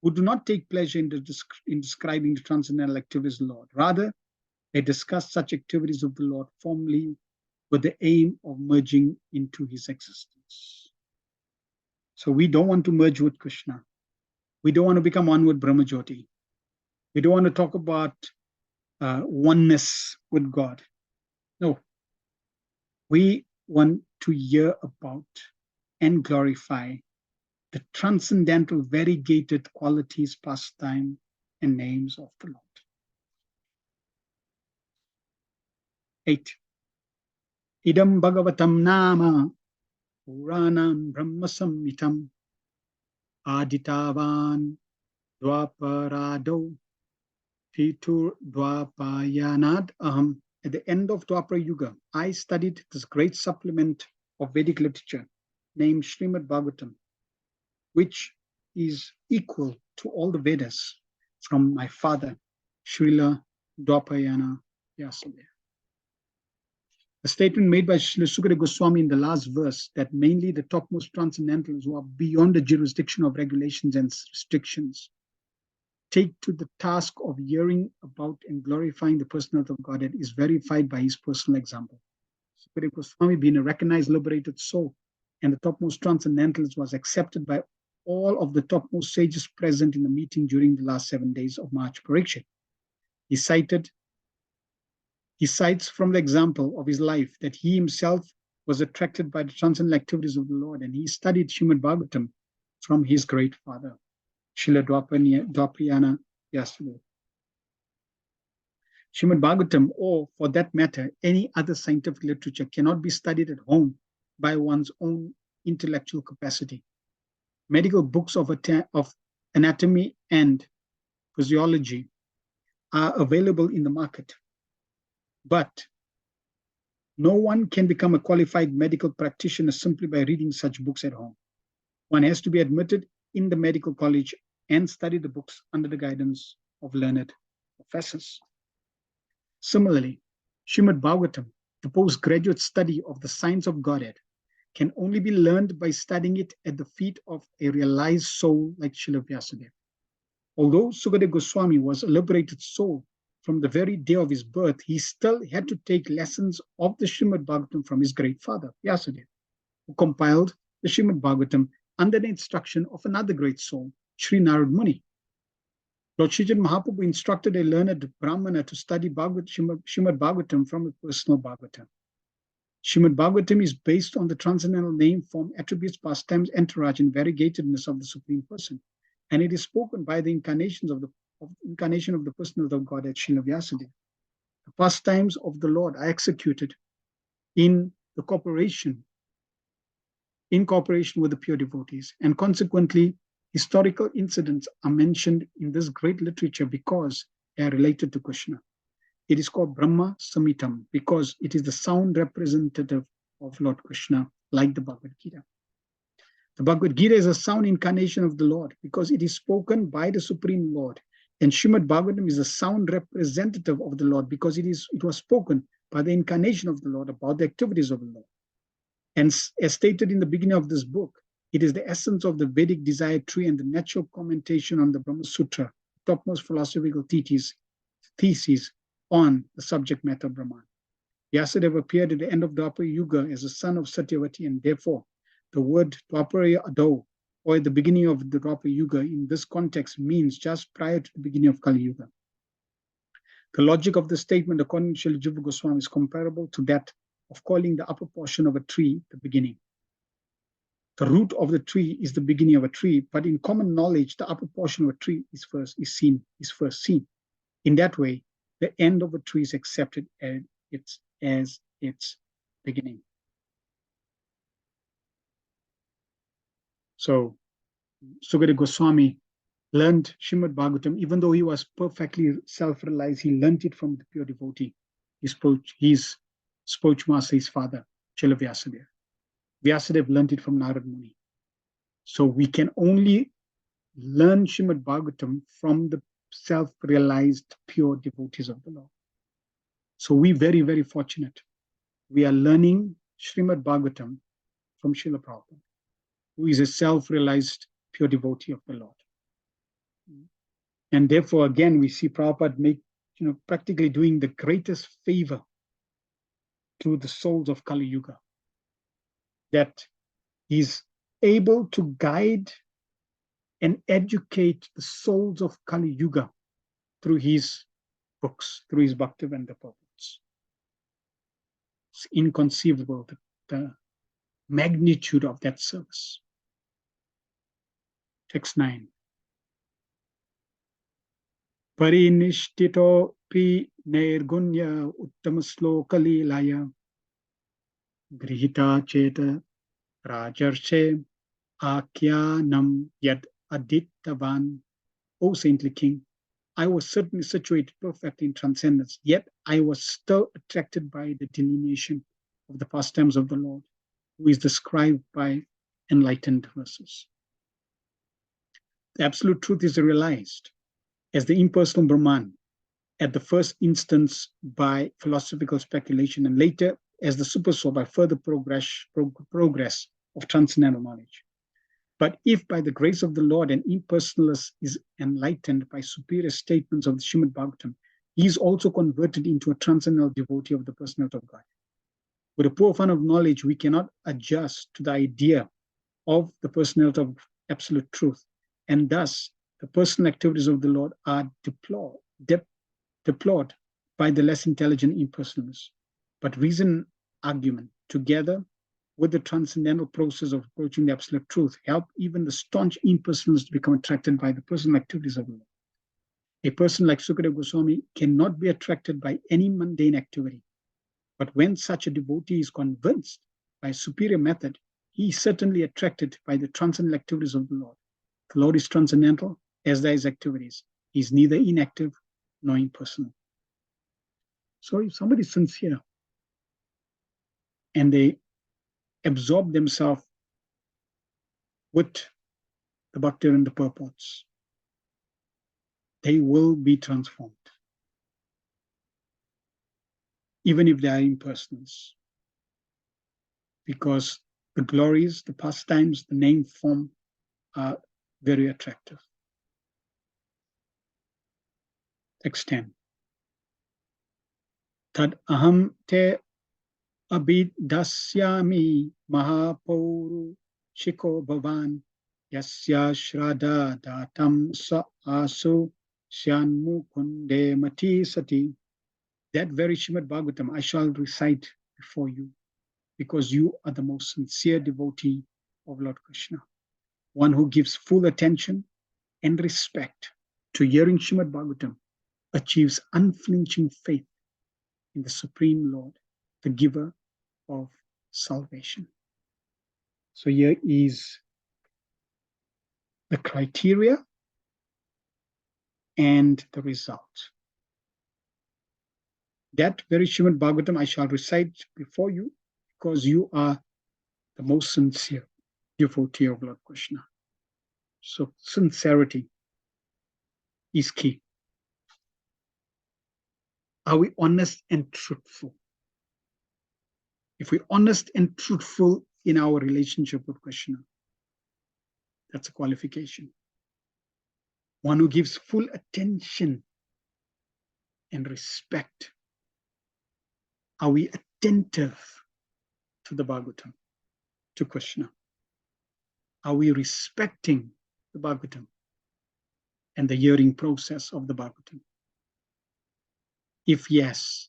who do not take pleasure in describing the transcendental activities of the Lord. Rather, they discuss such activities of the Lord formally with the aim of merging into his existence. So we don't want to merge with Krishna. We don't want to become one with Brahmajyoti. We don't want to talk about oneness with God. No. We want to hear about and glorify the transcendental, variegated qualities, pastime, and names of the Lord. 8. Idam Bhagavatam Nama Puranam Brahma Samhitam Aditavan Dwaparado Pitur Dwapayanad Aham. At the end of Dwapara Yuga, I studied this great supplement of Vedic literature named Srimad Bhagavatam, which is equal to all the Vedas from my father, Srila Dwapayana Vyasadeva. A statement made by Srila Sukadeva Goswami in the last verse that mainly the topmost transcendentals who are beyond the jurisdiction of regulations and restrictions take to the task of hearing about and glorifying the personality of Godhead is verified by his personal example. Sukadeva Goswami, being a recognized liberated soul and the topmost transcendentals, was accepted by all of the topmost sages present in the meeting during the last 7 days of March Parikshit. He cites from the example of his life that he himself was attracted by the transcendental activities of the Lord, and he studied Srimad Bhagavatam from his great father, Srila Dwapayana Vyasadeva. Srimad Bhagavatam, or for that matter, any other scientific literature, cannot be studied at home by one's own intellectual capacity. Medical books of anatomy and physiology are available in the market, but no one can become a qualified medical practitioner simply by reading such books at home. One has to be admitted in the medical college and study the books under the guidance of learned professors. Similarly, Srimad Bhagavatam, the postgraduate study of the science of Godhead, can only be learned by studying it at the feet of a realized soul like Srila Vyasadeva. Although Sukadeva Goswami was a liberated soul from the very day of his birth, he still had to take lessons of the Srimad Bhagavatam from his great father, Vyasadeva, who compiled the Srimad Bhagavatam under the instruction of another great soul, Sri Narad Muni. Lord Srijat Mahaprabhu instructed a learned Brahmana to study Srimad Bhagavatam from a personal Bhagavatam. Srimad Bhagavatam is based on the transcendental name, form, attributes, pastimes, entourage, and variegatedness of the Supreme Person, and it is spoken by the incarnation of the personality of God at Srila Vyasadeva. The pastimes of the Lord are executed in cooperation with the pure devotees, and consequently, Historical incidents are mentioned in this great literature because they are related to Krishna. It is called Brahma Samitam because it is the sound representative of Lord Krishna, like the Bhagavad Gita. The Bhagavad Gita is a sound incarnation of the Lord because it is spoken by the Supreme Lord. And Srimad Bhagavatam is a sound representative of the Lord because it was spoken by the incarnation of the Lord about the activities of the Lord. And as stated in the beginning of this book, it is the essence of the Vedic desire tree and the natural commentation on the Brahma Sutra, topmost philosophical theses on the subject matter of Brahman. Vyasadeva appeared at the end of the Dwapara Yuga as a son of Satyavati, and therefore the word Dwapara Ado, or at the beginning of the Dwapara Yuga, in this context means just prior to the beginning of Kali Yuga. The logic of the statement, according to Srila Jiva Goswami, is comparable to that of calling the upper portion of a tree the beginning. The root of the tree is the beginning of a tree, but in common knowledge, the upper portion of a tree is first seen. In that way, the end of a tree is accepted as its beginning. So, Sukadeva Goswami learned Srimad Bhagavatam, even though he was perfectly self-realized, he learned it from the pure devotee. His Spoch Master, his father, Srila Vyasadeva. Vyasadeva learned it from Narad Muni. So we can only learn Srimad Bhagavatam from the self-realized pure devotees of the Lord. So we're very, very fortunate. We are learning Srimad Bhagavatam from Srila Prabhupada, who is a self-realized pure devotee of the Lord. And therefore, again, we see Prabhupada practically doing the greatest favor to the souls of Kali Yuga, that he's able to guide and educate the souls of Kali Yuga through his books, through his Bhaktivinoda purports. It's inconceivable, the magnitude of that service. Text 9. Parinishtito pi nirgunya uttama laya grihita cheta rajarshe akyanam yad adittavan. O saintly king, I was certainly situated perfectly in transcendence, yet I was still attracted by the delineation of the pastimes of the Lord, who is described by enlightened verses. The absolute truth is realized as the impersonal Brahman, at the first instance by philosophical speculation, and later as the supersoul by further progress of transcendental knowledge. But if by the grace of the Lord an impersonalist is enlightened by superior statements of the Srimad Bhagavatam, he is also converted into a transcendental devotee of the personality of God. With a poor fund of knowledge, we cannot adjust to the idea of the personality of absolute truth, and thus the personal activities of the Lord are deplored by the less intelligent impersonalists. But reason and argument, together with the transcendental process of approaching the absolute truth, help even the staunch impersonalists to become attracted by the personal activities of the Lord. A person like Sukadeva Goswami cannot be attracted by any mundane activity. But when such a devotee is convinced by a superior method, he is certainly attracted by the transcendental activities of the Lord. The Lord is transcendental, as are his activities. He is neither inactive nor impersonal. So if somebody is sincere and they absorb themselves with the bhakti and the purports, they will be transformed, even if they are impersonals, because the glories, the pastimes, the name form are very attractive. Text 10. Tad aham te abhidasyami mahapauru shiko bhavan yasya shraddha datam sa asu syanmukunde mati sati. That very Srimad Bhagavatam I shall recite before you, because you are the most sincere devotee of Lord Krishna, one who gives full attention and respect to hearing Srimad Bhagavatam, achieves unflinching faith in the Supreme Lord, the giver of salvation. So here is the criteria, and the result. That very Srimad Bhagavatam I shall recite before you, because you are the most sincere devotee of Lord Krishna. So sincerity is key. Are we honest and truthful? If we're honest and truthful in our relationship with Krishna, that's a qualification. One who gives full attention and respect. Are we attentive to the Bhagavatam, to Krishna? Are we respecting the Bhagavatam and the hearing process of the Bhagavatam? If yes,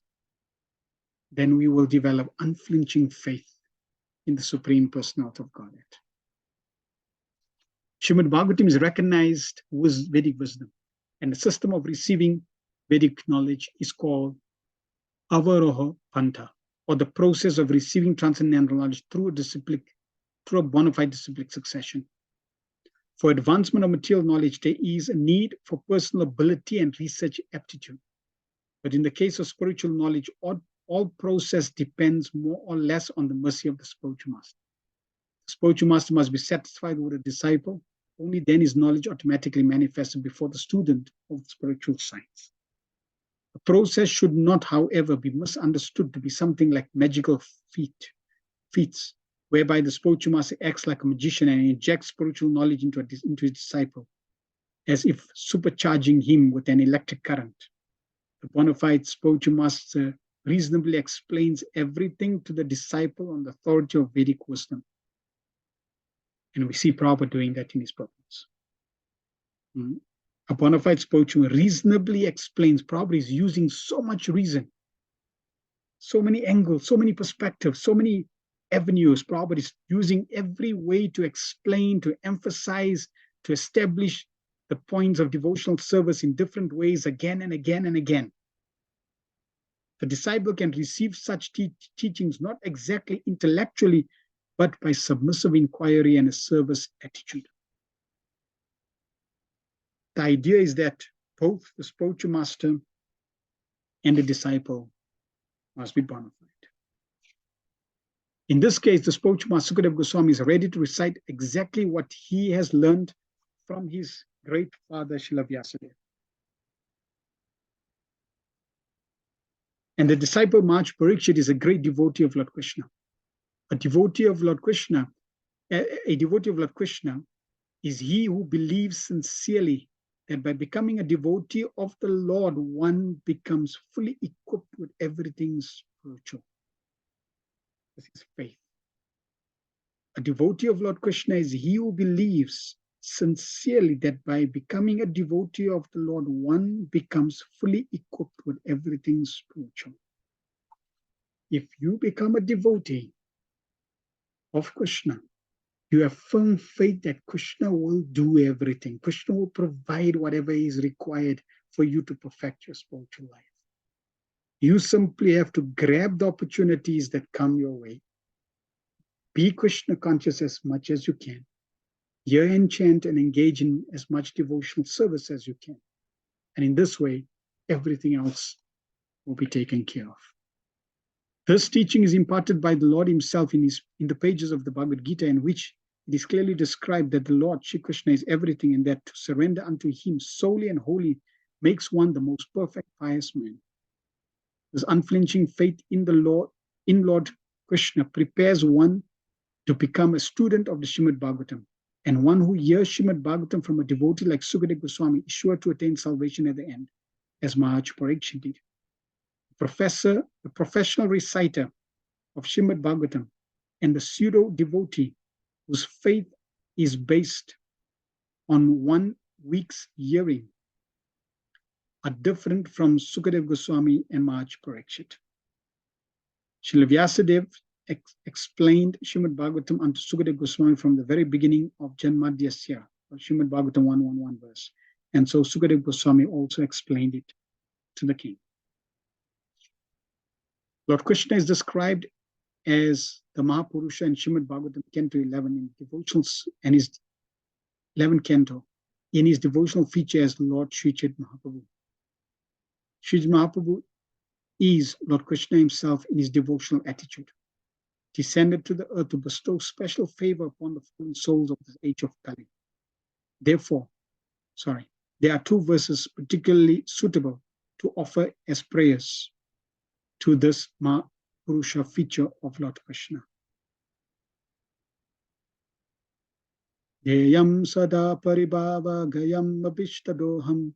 then we will develop unflinching faith in the Supreme Personality of Godhead. Srimad Bhagavatam is recognized with Vedic wisdom, and the system of receiving Vedic knowledge is called Avaroha Pantha, or the process of receiving transcendental knowledge through a bona fide disciplic succession. For advancement of material knowledge, there is a need for personal ability and research aptitude. But in the case of spiritual knowledge, all process depends more or less on the mercy of the spiritual master. The spiritual master must be satisfied with a disciple. Only then is knowledge automatically manifested before the student of spiritual science. The process should not, however, be misunderstood to be something like magical feats, whereby the spiritual master acts like a magician and injects spiritual knowledge into his disciple, as if supercharging him with an electric current. The bona fide spiritual master reasonably explains everything to the disciple on the authority of Vedic wisdom. And we see Prabhupada doing that in his purpose. A bona fide spiritual reasonably explains. Prabhupada is using so much reason, so many angles, so many perspectives, so many avenues. Prabhupada is using every way to explain, to emphasize, to establish the points of devotional service in different ways again and again and again. The disciple can receive such teachings not exactly intellectually, but by submissive inquiry and a service attitude. The idea is that both the spiritual master and the disciple must be bona fide. In this case, the spiritual master Sukadeva Goswami is ready to recite exactly what he has learned from his great father Srila Vyasadeva. And the disciple Maharaj Parikshit is a great devotee of Lord Krishna. A devotee of Lord Krishna is he who believes sincerely that by becoming a devotee of the Lord, one becomes fully equipped with everything spiritual. This is faith. A devotee of Lord Krishna is he who believes sincerely that by becoming a devotee of the Lord, one becomes fully equipped with everything spiritual. If you become a devotee of Krishna, you have firm faith that Krishna will do everything. Krishna will provide whatever is required for you to perfect your spiritual life. You simply have to grab the opportunities that come your way. Be Krishna conscious as much as you can. Hear and chant and engage in as much devotional service as you can. And in this way, everything else will be taken care of. This teaching is imparted by the Lord himself in the pages of the Bhagavad Gita, in which it is clearly described that the Lord, Shri Krishna, is everything, and that to surrender unto him solely and wholly makes one the most perfect pious man. This unflinching faith in Lord Krishna prepares one to become a student of the Srimad Bhagavatam. And one who hears Srimad Bhagavatam from a devotee like Sukadeva Goswami is sure to attain salvation at the end, as Maharaj Parikshit did. The professional reciter of Srimad Bhagavatam and the pseudo devotee whose faith is based on 1 week's hearing are different from Sukadeva Goswami and Maharaj Parikshit. Srila Vyasadeva explained Srimad Bhagavatam unto Sukadeva Goswami from the very beginning of Janmadhyasya, or Srimad Bhagavatam 111 verse. And so Sukadeva Goswami also explained it to the king. Lord Krishna is described as the Mahapurusha in Srimad Bhagavatam Canto 11 in devotionals, and 11th Canto, in his devotional feature as Lord Sri Chaitanya Mahaprabhu. Sri Mahaprabhu is Lord Krishna himself in his devotional attitude, descended to the earth to bestow special favor upon the fallen souls of this age of Kali. Therefore, there are two verses particularly suitable to offer as prayers to this Mahapurusha feature of Lord Krishna. Deyam sada paribhava gayam abhishtadoham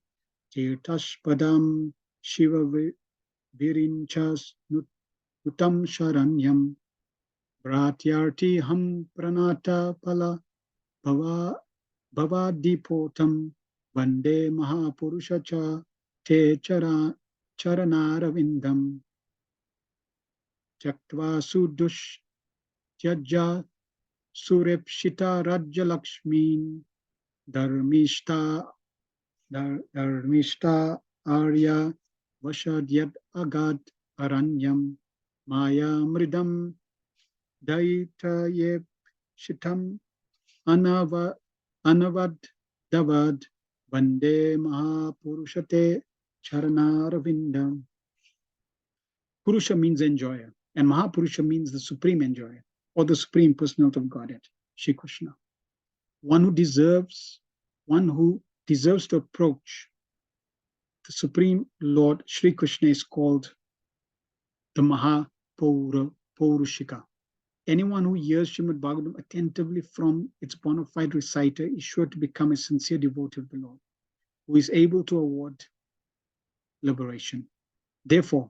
tirtashpadam shiva virinchas nutam sharanyam Bratyarti ham pranata pala bhavadipotam vande mahapurusha cha te charanarvindam Chaktva sudush tyaja surepshita rajya lakshmin dharmishta arya vashadyat agad aranyam maya mridam daitayep shitam anavad davad vande mahapurushate charanarvindam. Purusha means enjoyer, and Mahapurusha means the supreme enjoyer, or the supreme personality of Godhead, Shri Krishna. One who deserves to approach the Supreme Lord Shri Krishna is called the Mahapurushika. Anyone who hears Srimad Bhagavatam attentively from its bona fide reciter is sure to become a sincere devotee of the Lord, who is able to award liberation. Therefore,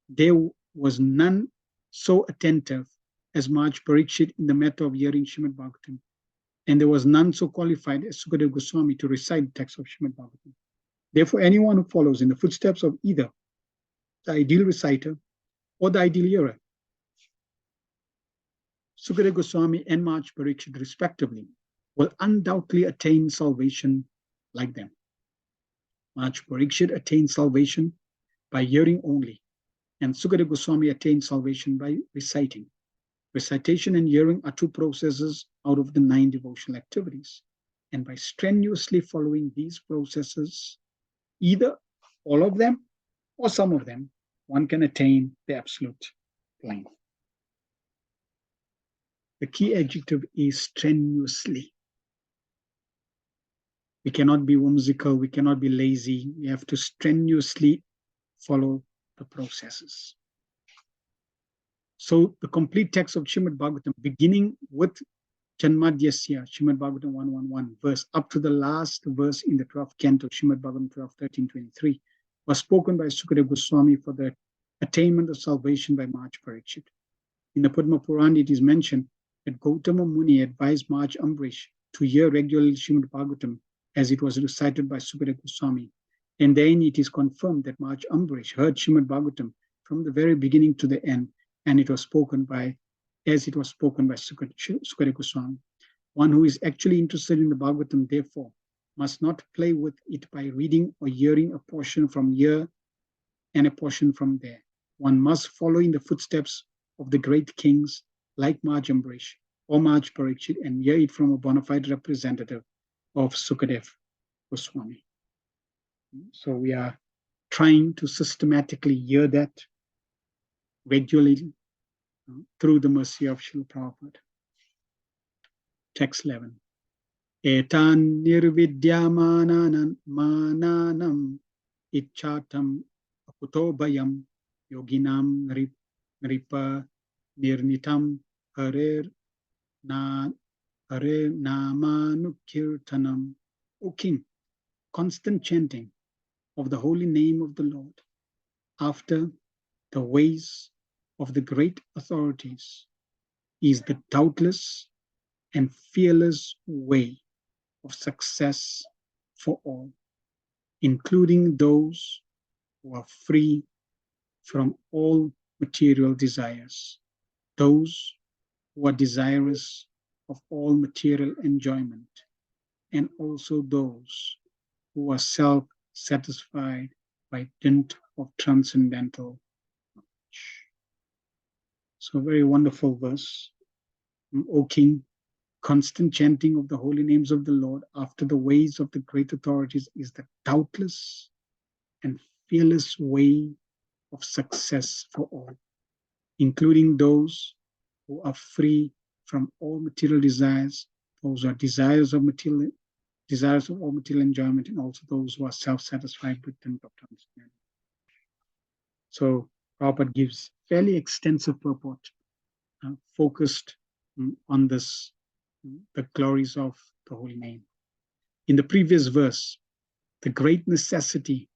there was none so attentive as Maharaj Parikshit in the matter of hearing Srimad Bhagavatam, and there was none so qualified as Sukadeva Goswami to recite the text of Srimad Bhagavatam. Therefore, anyone who follows in the footsteps of either the ideal reciter or the ideal hearer, Sukadeva Goswami and Maharaj Parikshit respectively, will undoubtedly attain salvation like them. Maharaj Parikshit attained salvation by hearing only, and Sukadeva Goswami attained salvation by reciting. Recitation and hearing are two processes out of the 9 devotional activities. And by strenuously following these processes, either all of them or some of them, one can attain the absolute life. The key adjective is strenuously. We cannot be whimsical, we cannot be lazy, we have to strenuously follow the processes. So the complete text of Srimad Bhagavatam, beginning with Janmadhyasya, Srimad Bhagavatam 111 verse, up to the last verse in the 12th canto, Srimad Bhagavatam 12:13-23, was spoken by Sukadeva Goswami for the attainment of salvation by Maharaj Parikshit. In the Padma Purana, it is mentioned that Gautama Muni advised Maharaj Ambarish to hear regularly Srimad Bhagavatam as it was recited by Sukadeva Goswami. And then it is confirmed that Maharaj Ambarish heard Srimad Bhagavatam from the very beginning to the end, and it was spoken by Sukadeva Goswami. One who is actually interested in the Bhagavatam, therefore, must not play with it by reading or hearing a portion from here and a portion from there. One must follow in the footsteps of the great kings like Maharaj Ambarish or Maharaj Parikshit and hear it from a bona fide representative of Sukadeva Goswami. So we are trying to systematically hear that regularly through the mercy of Srila Prabhupada. Text 11. Etan nirvidyamananam mananam ichatam akutobayam yoginam nripa nirnitam harer namanukirtanam. O King, constant chanting of the holy name of the Lord after the ways of the great authorities is the doubtless and fearless way of success for all, including those who are free from all material desires, those who are desirous of all material enjoyment, and also those who are self-satisfied by dint of transcendental knowledge. So a very wonderful verse. O King, Constant chanting of the holy names of the Lord after the ways of the great authorities is the doubtless and fearless way of success for all, including those who are free from all material desires, those who are desires of all material enjoyment, and also those who are self-satisfied with them. So Prabhupada gives fairly extensive purport focused on this, the glories of the holy name. In the previous verse, the great necessity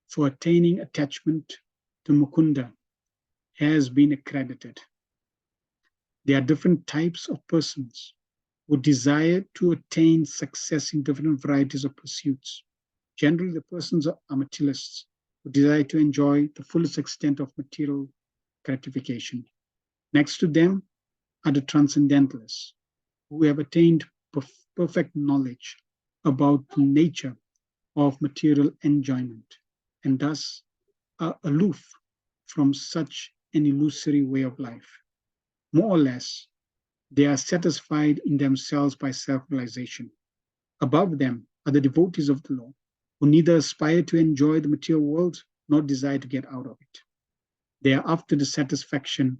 for attaining attachment to Mukunda has been accredited. There are different types of persons who desire to attain success in different varieties of pursuits. Generally, the persons are materialists who desire to enjoy the fullest extent of material gratification. Next to them are the transcendentalists who have attained perfect knowledge about the nature of material enjoyment and thus are aloof from such an illusory way of life. More or less, they are satisfied in themselves by self-realization. Above them are the devotees of the Lord, who neither aspire to enjoy the material world nor desire to get out of it. They are after the satisfaction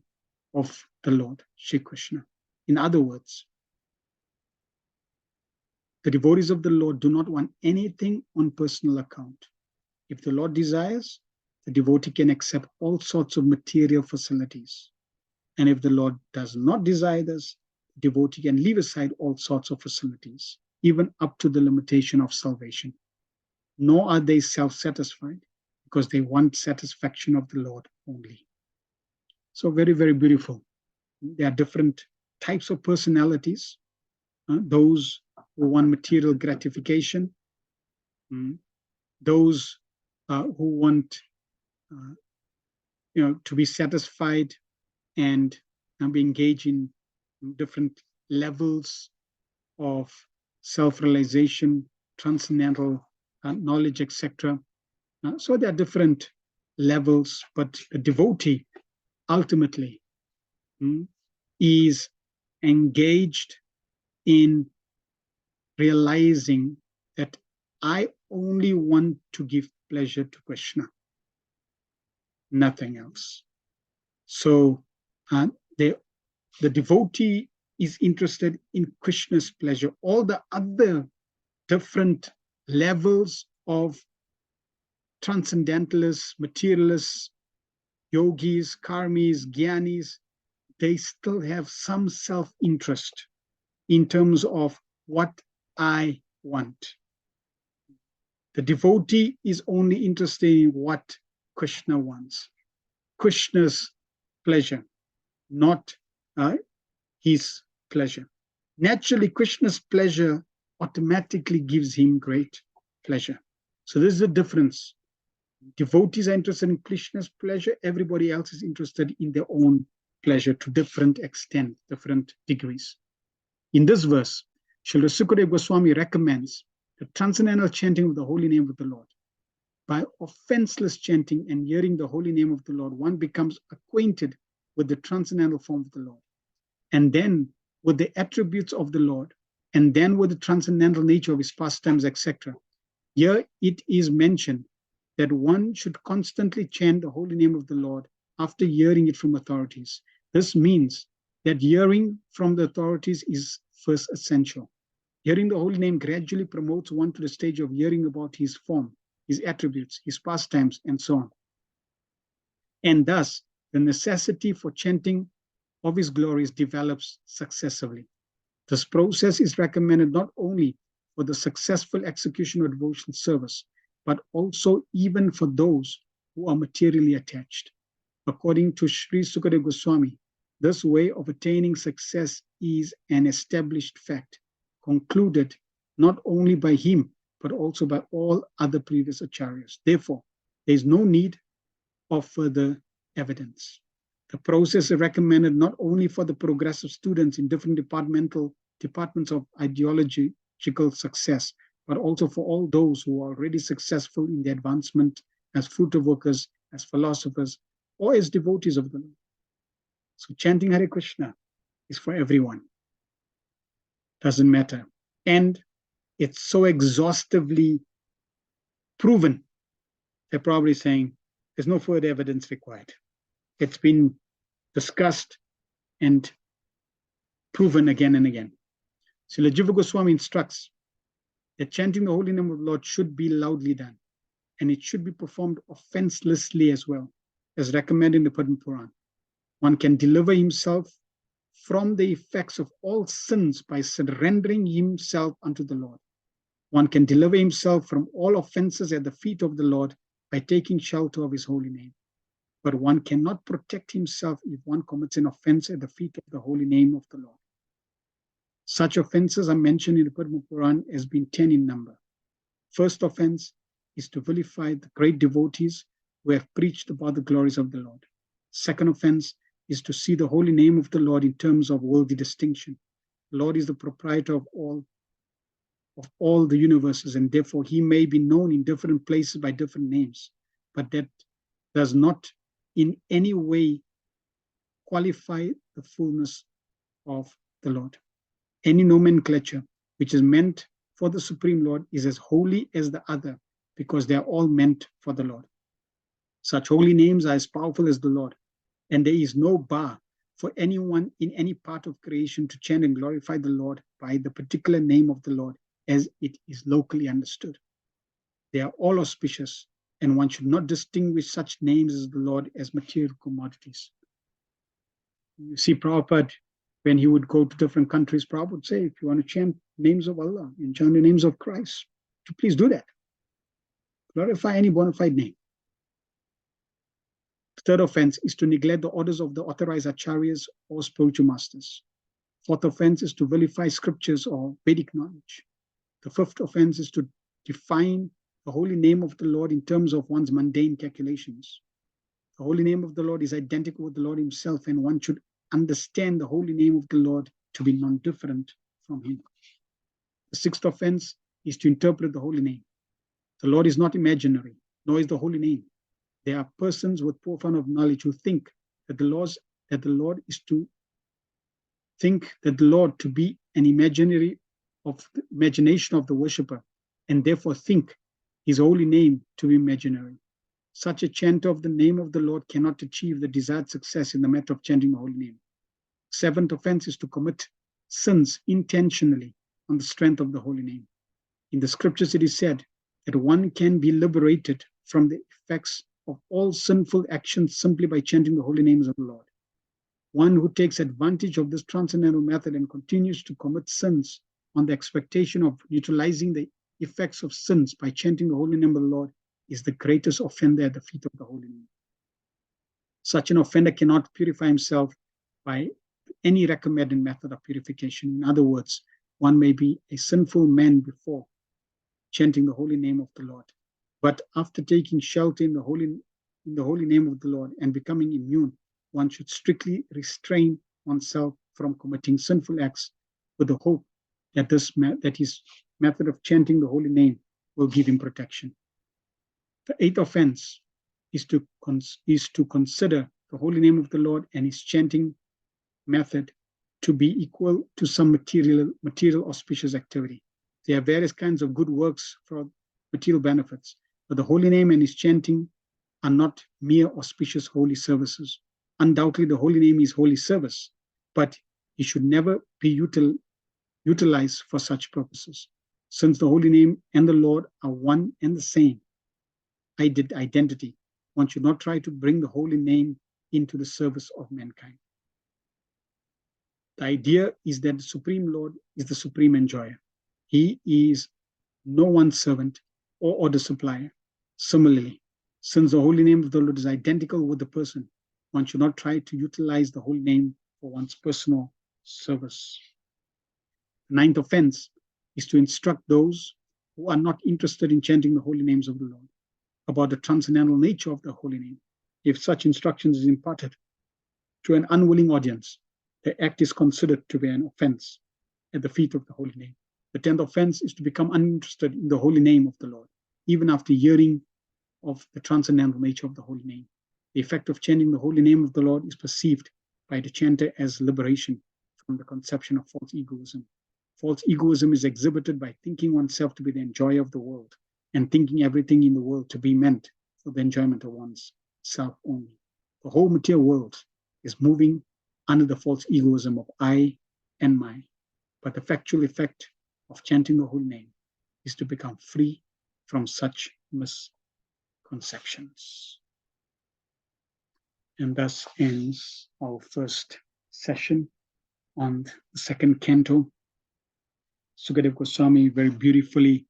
of the Lord, Shri Krishna. In other words, the devotees of the Lord do not want anything on personal account. If the Lord desires, the devotee can accept all sorts of material facilities. And if the Lord does not desire this, the devotee can leave aside all sorts of facilities, even up to the limitation of salvation. Nor are they self-satisfied, because they want satisfaction of the Lord only. So very, very beautiful. There are different types of personalities. Those who want material gratification, those who want to be satisfied and be engaged in different levels of self-realization, transcendental knowledge, etc. So there are different levels, but the devotee ultimately is engaged in realizing that I only want to give pleasure to Krishna, nothing else. So the devotee is interested in Krishna's pleasure. All the other different levels of transcendentalists, materialists, yogis, karmis, jnanis, they still have some self-interest in terms of what I want. The devotee is only interested in what Krishna wants, Krishna's pleasure, not his pleasure. Naturally, Krishna's pleasure automatically gives him great pleasure. So this is the difference. Devotees are interested in Krishna's pleasure. Everybody else is interested in their own pleasure to different extent, different degrees. In this verse, Srila Sukadeva Goswami recommends the transcendental chanting of the holy name of the Lord. By offenseless chanting and hearing the holy name of the Lord, one becomes acquainted with the transcendental form of the Lord, and then with the attributes of the Lord, and then with the transcendental nature of his pastimes, etc. Here it is mentioned that one should constantly chant the holy name of the Lord after hearing it from authorities. This means that hearing from the authorities is first essential. Hearing the holy name gradually promotes one to the stage of hearing about his form, his attributes, his pastimes, and so on. And thus, the necessity for chanting of his glories develops successively. This process is recommended not only for the successful execution of devotional service, but also even for those who are materially attached. According to Sri Sukadeva Goswami, this way of attaining success is an established fact, concluded not only by him, but also by all other previous acharyas. Therefore, there is no need of further evidence. The process is recommended not only for the progressive students in different departments of ideological success, but also for all those who are already successful in the advancement as fruit workers, as philosophers, or as devotees of the Lord. So chanting Hare Krishna is for everyone. doesn't matter. And it's so exhaustively proven, they're probably saying there's no further evidence required. It's been discussed and proven again and again. Srila Jiva Goswami instructs that chanting the holy name of the Lord should be loudly done, and it should be performed offenselessly as well, as recommended in the Padma Puran. One can deliver himself from the effects of all sins by surrendering himself unto the Lord. One can deliver himself from all offenses at the feet of the Lord by taking shelter of his holy name. But one cannot protect himself if one commits an offense at the feet of the holy name of the Lord. Such offenses are mentioned in the Padma Puran as being 10 in number. First offense is to vilify the great devotees who have preached about the glories of the Lord. Second offense is to see the holy name of the Lord in terms of worldly distinction. The Lord is the proprietor of all the universes, and therefore he may be known in different places by different names, but that does not in any way qualify the fullness of the Lord. Any nomenclature which is meant for the Supreme Lord is as holy as the other, because they are all meant for the Lord. Such holy names are as powerful as the Lord, and there is no bar for anyone in any part of creation to chant and glorify the Lord by the particular name of the Lord as it is locally understood. They are all auspicious, and one should not distinguish such names as the Lord as material commodities. You see Prabhupada, when he would go to different countries, Prabhupada would say, if you want to chant names of Allah and chant the names of Christ, please do that. Glorify any bona fide name. Third offense is to neglect the orders of the authorized acharyas or spiritual masters. Fourth offense is to vilify scriptures or Vedic knowledge. The fifth offense is to define the holy name of the Lord in terms of one's mundane calculations. The holy name of the Lord is identical with the Lord himself, and one should understand the holy name of the Lord to be non-different from him. The sixth offense is to interpret the holy name. The Lord is not imaginary, nor is the holy name. There are persons with profound of knowledge who think that the Lord to be an imagination of the worshipper, and therefore think his holy name to be imaginary. Such a chanter of the name of the Lord cannot achieve the desired success in the matter of chanting the holy name. Seventh offense is to commit sins intentionally on the strength of the holy name. In the scriptures it is said that one can be liberated from the effects of all sinful actions simply by chanting the holy names of the Lord. One who takes advantage of this transcendental method and continues to commit sins on the expectation of neutralizing the effects of sins by chanting the holy name of the Lord is the greatest offender at the feet of the holy name. Such an offender cannot purify himself by any recommended method of purification. In other words, one may be a sinful man before chanting the holy name of the Lord, but after taking shelter in the holy name of the Lord and becoming immune, one should strictly restrain oneself from committing sinful acts with the hope that his method of chanting the holy name will give him protection. The eighth offense is to consider the holy name of the Lord and his chanting method to be equal to some material auspicious activity. There are various kinds of good works for material benefits, but the holy name and his chanting are not mere auspicious holy services. Undoubtedly, the holy name is holy service, but it should never be utilized for such purposes. Since the holy name and the Lord are one and the same identity, one should not try to bring the holy name into the service of mankind. The idea is that the Supreme Lord is the supreme enjoyer. He is no one's servant or order supplier. Similarly, since the holy name of the Lord is identical with the person, one should not try to utilize the holy name for one's personal service. The ninth offense is to instruct those who are not interested in chanting the holy names of the Lord about the transcendental nature of the holy name. If such instructions is imparted to an unwilling audience, the act is considered to be an offense at the feet of the holy name. The 10th offense is to become uninterested in the holy name of the Lord, even after hearing of the transcendental nature of the holy name. The effect of chanting the holy name of the Lord is perceived by the chanter as liberation from the conception of false egoism. false egoism is exhibited by thinking oneself to be the enjoyer of the world and thinking everything in the world to be meant for the enjoyment of one's self only. The whole material world is moving under the false egoism of I and my. But the factual effect of chanting the holy name is to become free from such misconceptions. And thus ends our first session on the second canto. Sukadeva Goswami very beautifully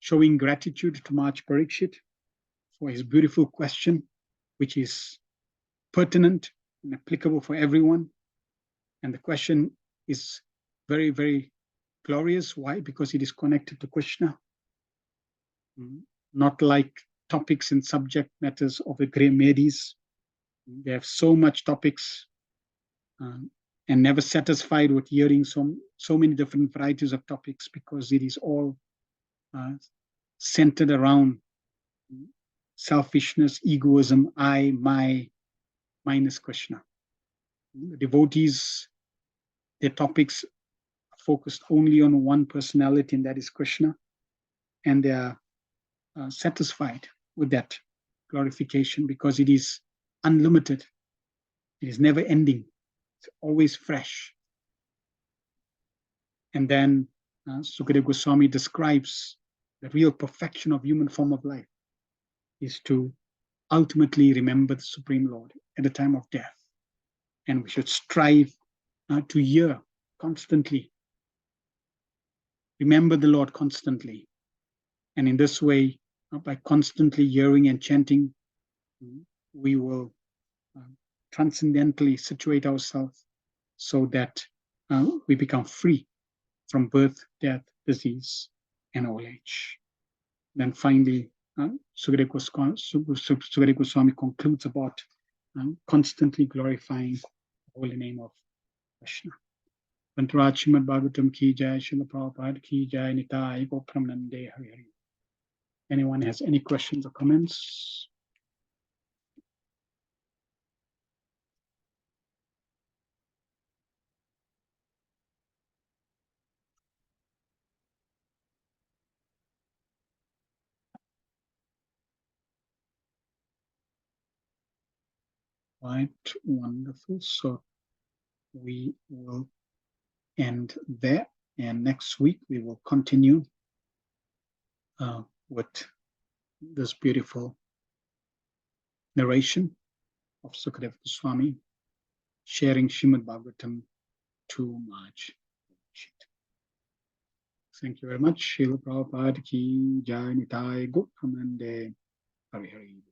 showing gratitude to Maharaj Parikshit for his beautiful question, which is pertinent and applicable for everyone. And the question is very, very glorious. Why? Because it is connected to Krishna. Not like topics and subject matters of the great Medis. They have so much topics and never satisfied with hearing so many different varieties of topics, because it is all centered around selfishness, egoism, I, my, minus Krishna. The devotees, their topics are focused only on one personality, and that is Krishna, and they are satisfied with that glorification because it is unlimited. It is never ending. It's always fresh. And then Sukadeva Goswami describes the real perfection of human form of life is to ultimately remember the Supreme Lord at the time of death. And we should strive to hear constantly, remember the Lord constantly. And in this way, by constantly hearing and chanting, we will transcendently situate ourselves so that we become free from birth, death, disease, and old age. Then finally, Sukadeva Goswami concludes about constantly glorifying the holy name of Krishna. Pantaraj Srimad Bhagavatam ki jai, Srila Prabhupada ki jai, Nitai Gopramnande Hari Hari. Anyone has any questions or comments? Right, wonderful. So we will end there, and next week we will continue with this beautiful narration of Sukadeva Goswami sharing Srimad Bhagavatam to Maharaj. Thank you very much. Srila Prabhupada ki jai, Nitai Gopramnande Hari Hari.